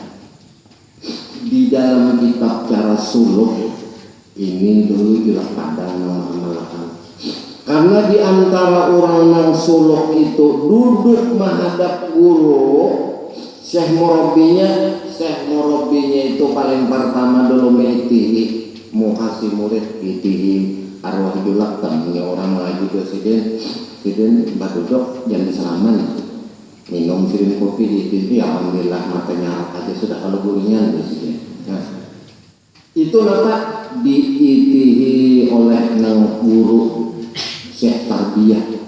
Di dalam kitab cara suluk ini dulu juga pada nama-nama. Karena di antara orang yang suluk itu duduk menghadap guru, Syekh Murabinya itu paling pertama dulu meitihi, muhasi murid itihi arwah julak temennya orang lagi presiden badudok jangan diselaman minum sirim kopi di TV, ya alhamdulillah matanya aja sudah kalau gurunya presiden. Nah, itu dapat diitihi oleh nang guru syekh tarbiyah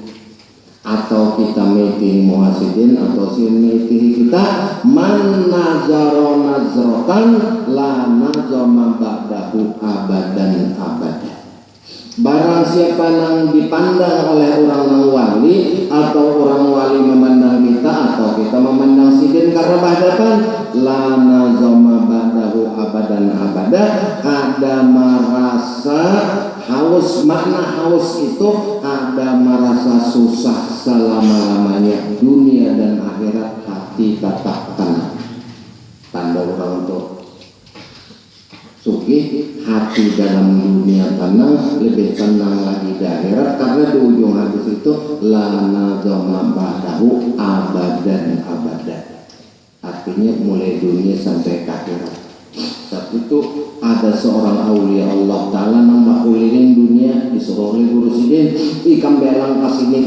atau kita meeting muhasidin atau si meeting kita man nazaro nazrotan la nazoma ba'dahu abadan abadan. Barang siapa yang dipandang oleh orang yang wali atau orang wali memandang kita atau kita memandang sidin karena bahdapan la nazoma ba'dahu abadan abada, ada merasa haus. Makna haus itu ada merasa susah selama-lamanya, dunia dan akhirat hati tetap tenang. Tanda orang itu sugih, hati dalam dunia tenang, lebih tenang lagi di akhirat, karena di ujung hadis itu la nazama ba'dahu abadan abadan, artinya mulai dunia sampai ke akhirat. Saat itu ada seorang aulia Allah Ta'ala yang makulirin dunia, disuruh oleh guru sidin, ikam belang kasini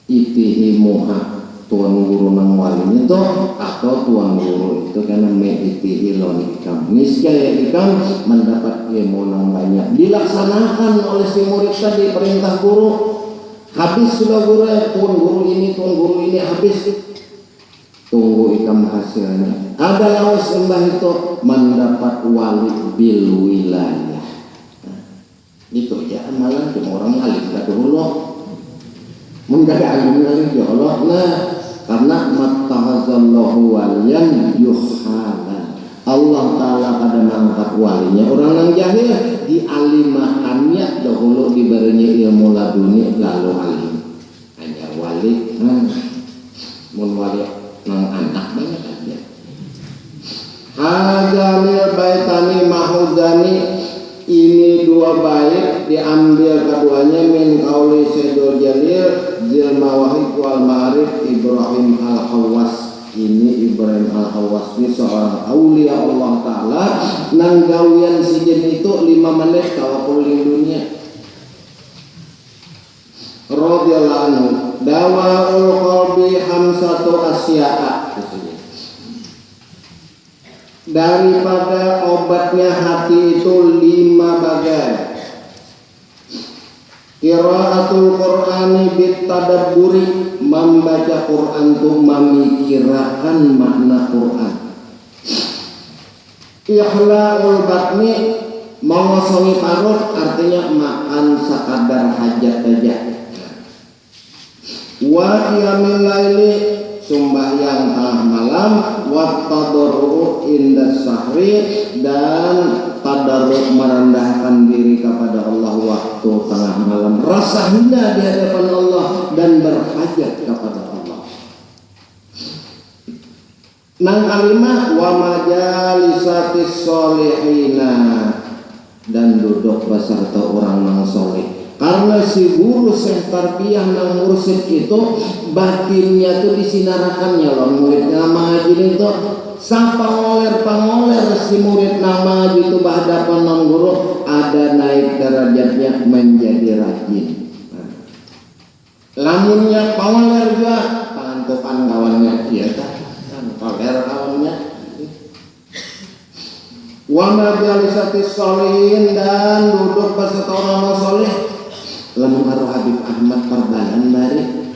itihi muha tuan guru nang walinya itu atau tuan guru itu karena meitihi lon ikam niscaya ikam mendapat ilmu yang banyak. Dilaksanakan oleh si murid tadi perintah guru, habis sudah guru tuan guru ini habis, tunggu ikam hasilnya. Ada lawas sembah itu mendapat wali bil wilayah. Nah, itu ya amalan cuma orang alim gak dulu menjadi alim ya Allah. Nah, karena mattahazallahu waliyan yuhalan, Allah Ta'ala pada mengangkat walinya orang yang jahil dialimahannya dahulu diberinya ilmu laduni lalu alim. Hanya wali mun wali nang anak banyak aja. Hadamil baitani mahudani, ini dua bait diambil keduanya min qauli Sayyidul Jalil Zil Mawahib wal Ma'arif Ibrahim Al-Hawas. Ini Ibrahim Al-Hawas ini seorang aulia Allah Ta'ala nang gawian sidin itu 5 menit tawakuling dunia radhiyallahu anhu. Dawaul qalbi hamsatu asya'a, daripada obatnya hati itu 5 bagai. Qiraatul Qur'ani bitadabburi, membaca Quran itu memikirkan makna Quran. Ikhlaul batni, mengosongi perut, artinya makan sekadar hajat saja. Wa qiyamil laili, sembahyang tengah malam, wa tadarru inda sahri, dan tadarru merendahkan diri kepada Allah waktu tengah malam, rasa hina di hadapan Allah dan berhajat kepada Allah. Nang alimah wa majalisatis solihina, dan duduk beserta orang nang soleh. Karena si guru syekh tarbiyah nang mursyid itu batinnya tuh disinarakannya loh muridnya ngaji itu sampai pangoler si murid nama ngaji itu bahadapan nang guru ada naik derajatnya menjadi rajin. Lamunnya pangoler juga pangantukan kawannya dia kan pangoler kawannya. Wa majalisatis sholihin, dan duduk beserta orang soleh. Lamun karo Habib Ahmad Parbalan bari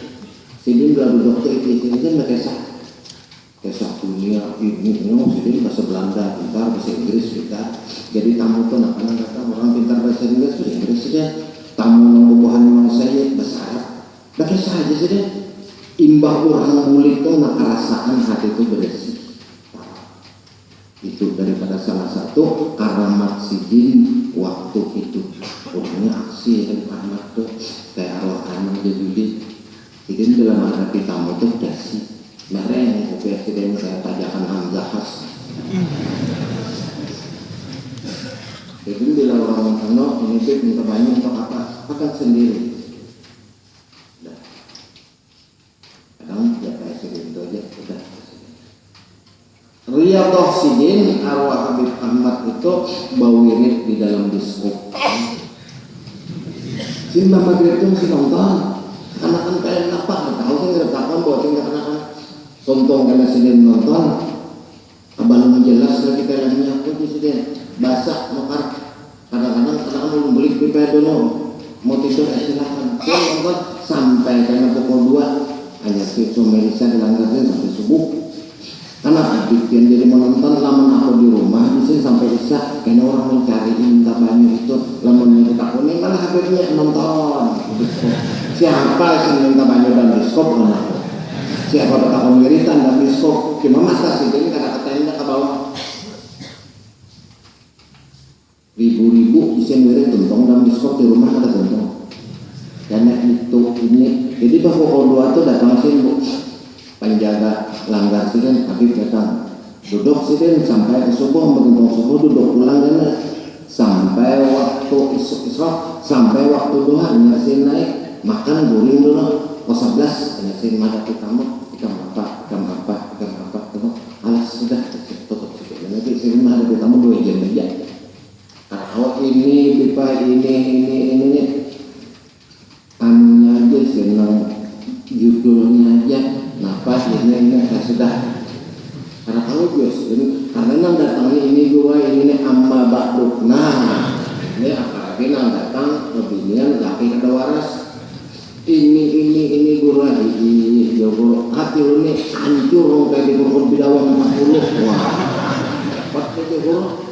sidin duduk teh itu kan kesah dunia ini sidin bahasa Belanda pintar, bahasa Inggris pintar. Jadi tamu tuh nak kata orang pintar bahasa Inggris saja. Tamu nang bobohan mang saya bahasa Arab. Bagi saja saja imbah orang mulik tuh nak rasakan hati itu bersih. Itu daripada salah satu karamat sidin waktu itu. Orangnya aksi dan Ahmad tuh kayak arwah anak jadi sidin dalam menghadapi tamu tuh dasi mereng kopi sidin saya tajakan Hamzah khas. Jadi bila orang kano ini tuh minta banyak untuk apa? Makan sendiri. Dah. Kadang ya kayak sidin itu aja udah. Riyadhah sidin arwah Habib Ahmad itu bawirit di dalam diskop. Sini maghrib itu masih nonton, anak-anak kalian apa? Nggak tahu sih nggak tahu tonton karena sedang nonton abang menjelas lagi filmnya aku presiden basah mekar kadang-kadang belum beli pipa dulu mau tidur silakan nonton sampai karena pukul 2 hanya situ medisa dilanggarin sampai subuh karena bikin jadi menonton lamun aku di rumah di sini sampai isya kayaknya orang mencari minta banyak itu lamun kita kuning malah habisnya nonton siapa yang minta banyak dan diskop anak siapa bertakon wiritan dan diskop cuma masa sih ini kata-katanya ke bawah ribu-ribu isi wirid tuntong dan diskop di rumah ada tuntong karena itu ini jadi bahwa O2 itu datang sih bu penjaga langgar sih kan Habib datang duduk sih kan sampai ke subuh beruntung subuh duduk pulang kan sampai waktu isra sampai waktu duha nyasin naik makan guring dulu pos 11 nyasin mana tamu ikan apa alas sudah tutup sedikit nanti sih mana tamu 2 jam aja kalau ini pipa ini anunya aja senang judulnya aja nafas ini sudah karena kalau Gus ini karena nang datangnya ini gua ini amma ba'duk nah ini apalagi nang datang kebinian laki kada waras ini gua ini jogo hati lu nih hancur kayak di kurun bidawang 40 wah waktu itu gua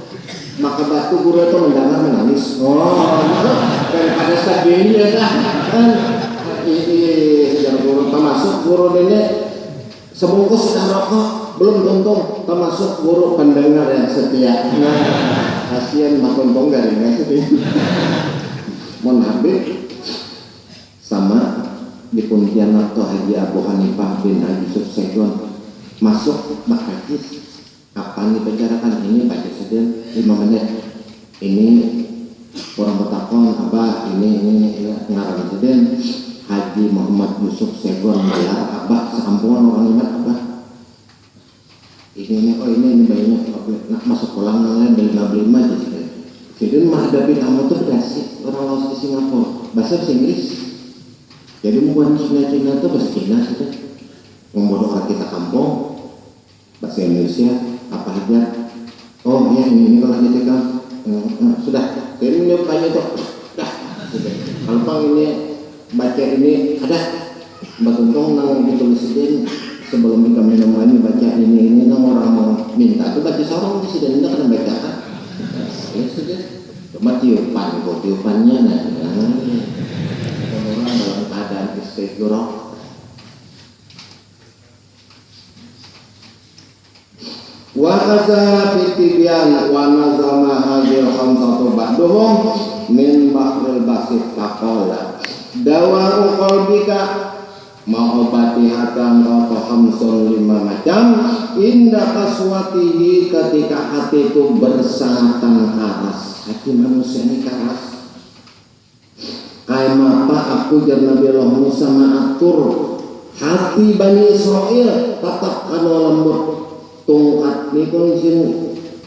maka batu guru itu mendengar menangis daripada sedihnya dah kan ini sejarah guru termasuk guru ini sebungkus sudah rokok belum tuntung termasuk guru pendengar yang setia kasihan mak tuntung garingnya mohon habib sama di Pontianak Haji Abu Hanifah bin Haji Yusuf Segon masuk makajis kapan dibicarakan ini baca saja 5 menit ini orang bertakon abah ini ngarang saja Haji Muhammad Yusuf Segon gelar abah sekampungan orang ingat abah ini bayinya nak masuk kolam lain dari 55 jadi menghadapi tamu itu berdasik orang laos di Singapura bahasa Inggris jadi bukan Cina itu bahasa Cina saja membodoh orang kita kampung bahasa Indonesia apa aja oh ya ini kalau gitu kan sudah jadi menyukainya tuh dah sudah kalau bang ini baca ini ada mbak Tuntong nang ditulisin sebelum kita minum ini baca ini nang orang mau minta tuh baca seorang di sini tidak kena baca kan ya sudah cuma tiupannya nah orang dalam keadaan istighfar wa kaza fitibian wa nazama hadil khamsatu ba'duhum min bahril basit faqala dawaru qalbika ma'obati hatang kata khamsun 5 macam indah kaswatihi ketika hatiku bersangatan keras hati manusia ini keras kayak apa aku dan Nabi Allah Musa mengatur hati Bani Israel tetap anu lembut tongkat ni pun isin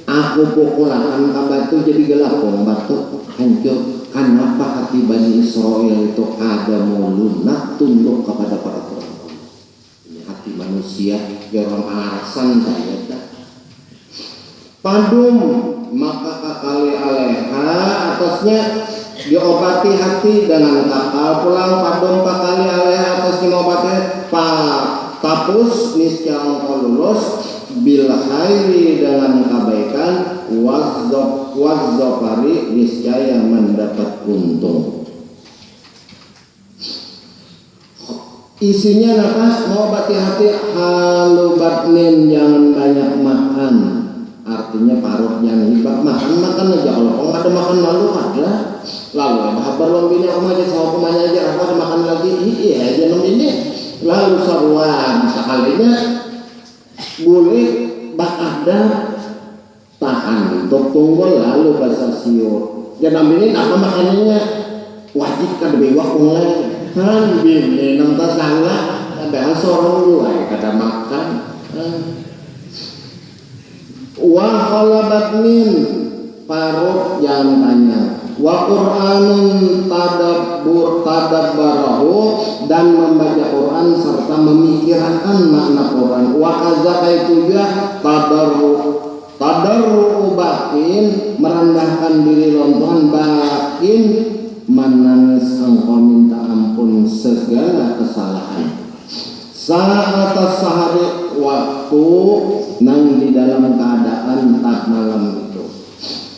aku pukulakan ke batu jadi gelap batu hancur kenapa hati Bani Israel itu ada mau lunak tunduk kepada para perempuan ini hati manusia ya orang alasan saya padum maka kakali aleha atasnya diobati hati dengan kakal pulang padum kakali aleha atasnya diobati tapus niscaya engkau lulus bil khairi dengan kebaikan wazzafari niscaya mendapat untung isinya apa mengobati hati halu batnin jangan banyak makan artinya parut jangan hibak makan aja kalau ada makan lalu baru bini rumah aja sama rumahnya aja apa ada makan lagi iya aja ini lalu sarwan sekalinya boleh bak ada tahan untuk tunggu lalu bahasa siur jangan ambilin apa makanannya wajib kan bewak mulai kan bini nonton salah ada seorang luar kada makan wa khalabatnin parut yang banyak wa Qur'anun tadabbarahu dan membaca Quran serta memikirkan makna Quran. Wa kadzaka itu juga tadarru batin, merendahkan diri lontohan batin, menangis engkau minta ampun segala kesalahan. Saat sehari waktu nang di dalam keadaan tak malam itu.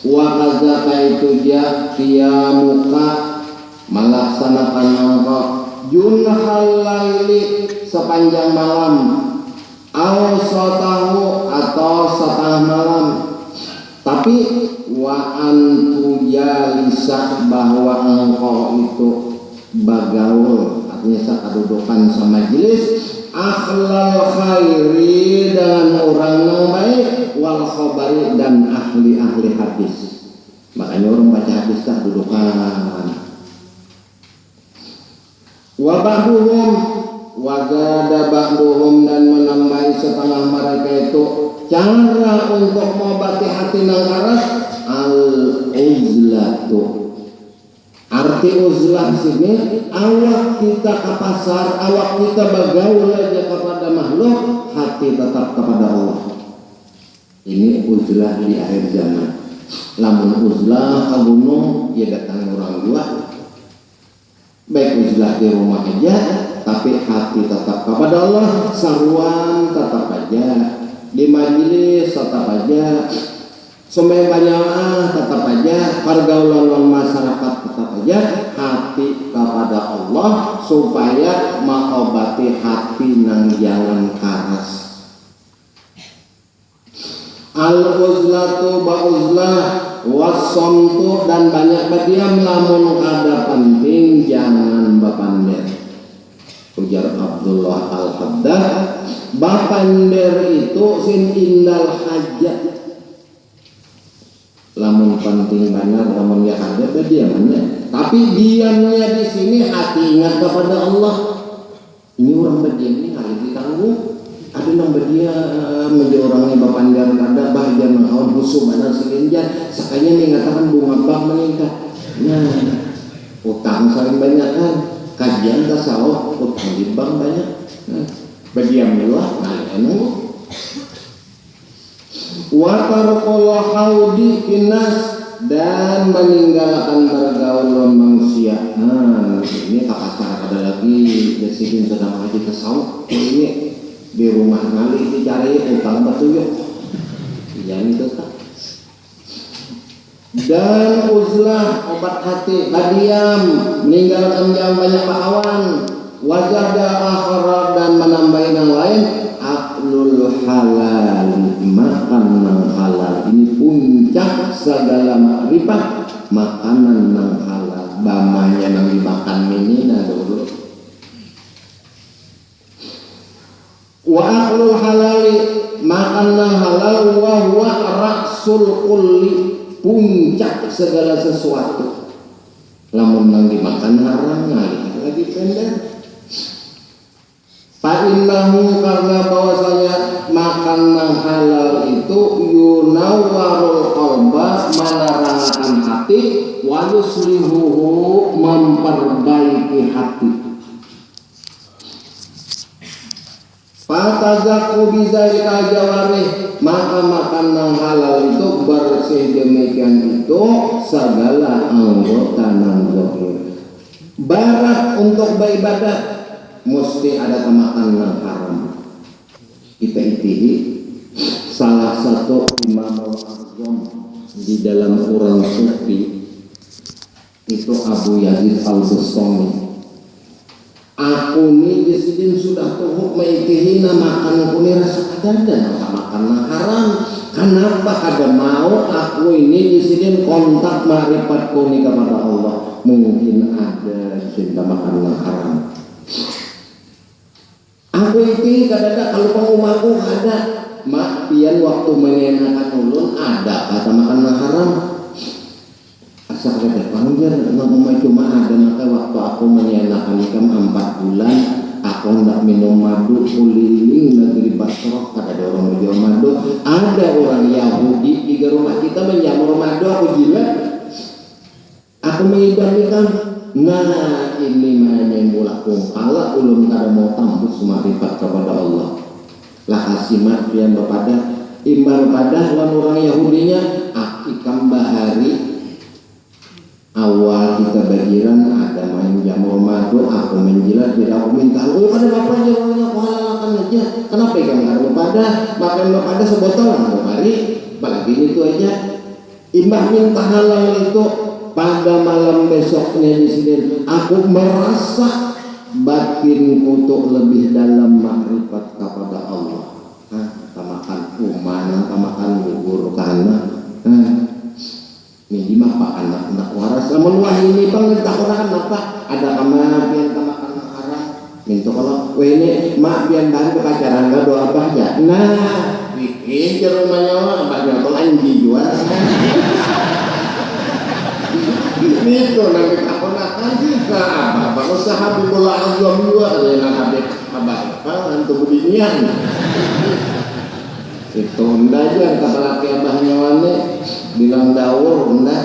Wa kadzaka itu dia muka melaksanakan engkau junhal laili sepanjang malam, awsatahu atau setengah malam. Tapi wa antu jalisa, bahwa engkau itu bagaul, artinya sakadudukan sama majelis, akhlal khairi, dengan orang yang baik, wal khabari, dan ahli-ahli hadis. Makanya orang baca hadis tak dudukan. Wa ba'duhum wazada ba'duhum, dan menambahi setengah mereka itu cara untuk mengobati hati nang karas, al-uzlatu. Arti uzlah sini, awak kita ke pasar, awak kita bergaul aja kepada makhluk, hati tetap kepada Allah. Ini uzlah di akhir zaman. Lamun uzlah ke gunung, ya datang orang dua. Baik uzlah di rumah aja, tapi hati tetap kepada Allah. Saruan tetap aja, di majelis tetap aja, sembahyang tetap aja, pergaulan masyarakat tetap aja, hati kepada Allah, supaya mengobati hati nang jalan karas. Al-uzlatu ba'uzlah wasomtu, dan banyak berdiam lamun kada penting jangan bapander. Ujar Abdullah Al-Haddad, bapander itu sin indal hajat, lamun penting benar, lamun ya ada berdiamnya. Tapi diamnya di sini hati ingat kepada Allah. Ini orang berdiam ini harus ditanggung. Ada yang berdiam menjadi orangnya bapander kada bahagia mengawal musuh mana selinjar, sakanya mengatakan bunga bank meningkat. Nah, utang saling banyak kan, kajian tasawuf utang di bank banyak. Nah, berdiam dulu nah enak. Wa tarqul haudi finnas, dan meninggalkan bergaul manusia. Nah, ini kapasar ada lagi disiplin sedang haji tasawuf. Ini di rumah kali dicari utang batuyuk. Yang itu tak. Dan uzlah obat hati, badiam, meninggalkan yang banyak pahawan, wajada akhara, dan menambahin yang lain, aklul halal, makan yang halal. Ini puncak segala makrifat, makanan yang halal. Bamanya yang dimakan ini nah dulu. Wa aklul halali, makan yang halal, wa huwa raksul kulli, puncak segala sesuatu. Lamun yang dimakan haram lagi pendek. Fa'innahu, karena bahwasanya makan yang halal itu yunawwarul qalba, menerangkan hati, wa yuslihuhu, memperbaiki hati. Fatazaku bizalika jawarih, maka makan yang halal itu bersih demikian itu segala anggota nang zahir. Barat untuk beribadah mesti ada makan yang haram. Kita itihi salah satu Imam Al-Azam di dalam Quran Sufi itu Abu Yazid Al-Bustami. Aku ni jesidin sudah tuhuk meitihina makan kuni rasa kadada makan yang haram. Kenapa kada mau aku ini jesidin kontak marifat kuni kepada Allah? Mungkin ada cinta makan yang haram. Aku itu kadada kalau pengumaku ada mak pian waktu mengenakan ulun ada kata makan yang haram. Asal ada panggil ngomong cuma ada, maka waktu aku menyenakan ikam 4 bulan aku hendak minum madu keliling negeri Basrah, ada orang menjual madu. Ada orang Yahudi di rumah kita menjamur madu, aku gila. Aku mengidam ikam Nah ini makanya yang mulakung kalau ulun kada mau tambus makrifat kepada Allah lah hasimat pian bepada imbang pada lan orang Yahudinya akikam bahari awal kita bagiran ada main jamur madu aku menjilat tidak aku minta oh pada bapak jawabnya aku halalkan aja kenapa ikan kada bepada makan bepada sebotolan kemari apalagi itu aja imbang minta halal itu pada malam besoknya di sini aku merasa batinku untuk lebih dalam makrifat kepada Allah. Tamakan kuman, tamakan gugur kana. Ini mah anak-anak waras. Namun wah ini bang tak orang apa? Ada kematian tamakan haram. Minta kalau ini mak biar bahan kepacaran gak doa apa aja. Nah, bikin ke rumahnya mah abah kalau anjing jual. Itu nanti keponakan nah apa usaha bibola azam juga ada yang habis abah untuk beginian itu ndak aja kata laki abahnya wane bilang daur ndak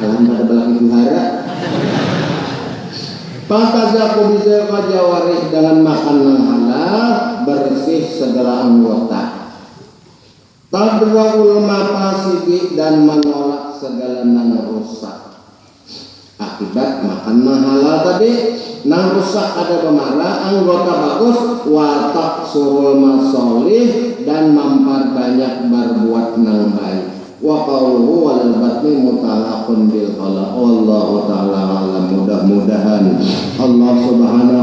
kalau pada belaki juara Patazaku bisa kajawarih dengan makanan halal bersih segala anggota tadraul mafasidi dan menolak segala yang rusak akibat makan halal tadi nang rusak ada pemarah anggota bagus watak surul masolih dan memperbanyak berbuat nang baik wa qawluhu wal batni mutalaqun bil khala Allah taala alam mudah-mudahan Allah subhanahu